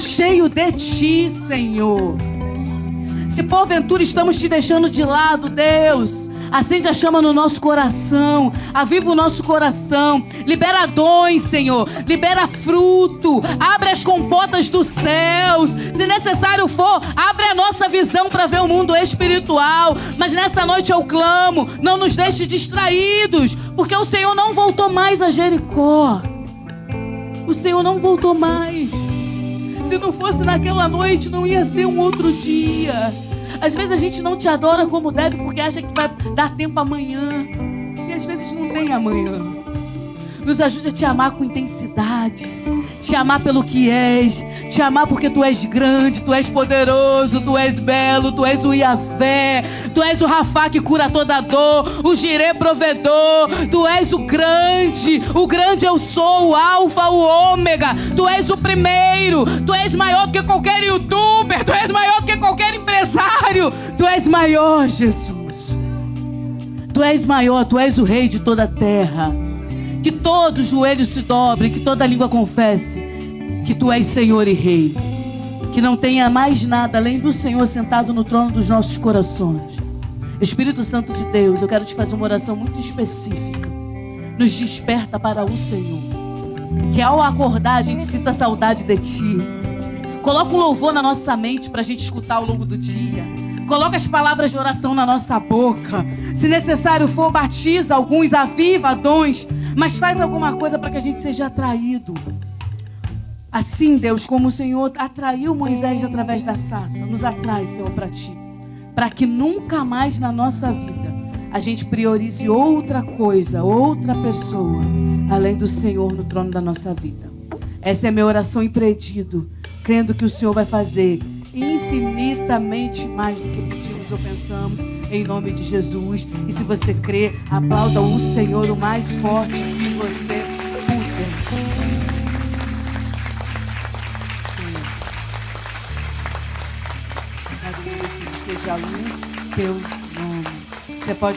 cheio de Ti, Senhor. Se porventura estamos Te deixando de lado, Deus, acende a chama no nosso coração, aviva o nosso coração, libera dons, Senhor, libera fruto, abre as comportas dos céus, se necessário for, abre a nossa visão para ver o mundo espiritual, mas nessa noite eu clamo, não nos deixe distraídos, porque o Senhor não voltou mais a Jericó, o Senhor não voltou mais. Se não fosse naquela noite, não ia ser um outro dia. Às vezes a gente não te adora como deve porque acha que vai dar tempo amanhã. E às vezes não tem amanhã. Nos ajude a te amar com intensidade. Te amar pelo que és. Te amar porque Tu és grande, Tu és poderoso, Tu és belo, Tu és o Iavé. Tu és o Rafá que cura toda dor, o Jirê provedor. Tu és o grande eu sou, o Alfa, o Ômega. Tu és o primeiro. Tu és maior do que qualquer youtuber. Tu és maior do que qualquer empresário. Tu és maior, Jesus. Tu és maior, Tu és o Rei de toda a terra. Que todo joelho se dobre, que toda língua confesse que Tu és Senhor e Rei. Que não tenha mais nada além do Senhor sentado no trono dos nossos corações. Espírito Santo de Deus, eu quero te fazer uma oração muito específica. Nos desperta para o Senhor. Que ao acordar a gente sinta saudade de Ti. Coloca um louvor na nossa mente para a gente escutar ao longo do dia. Coloca as palavras de oração na nossa boca. Se necessário for, batiza alguns, aviva dons. Mas faz alguma coisa para que a gente seja atraído. Assim, Deus, como o Senhor atraiu Moisés através da sarça, nos atrai, Senhor, para Ti. Para que nunca mais na nossa vida a gente priorize outra coisa, outra pessoa, além do Senhor no trono da nossa vida. Essa é a minha oração em pedido, crendo que o Senhor vai fazer infinitamente mais do que pedimos ou pensamos, em nome de Jesus. E se você crê, aplauda o Senhor o mais forte que você puder. Seja um teu nome. Você pode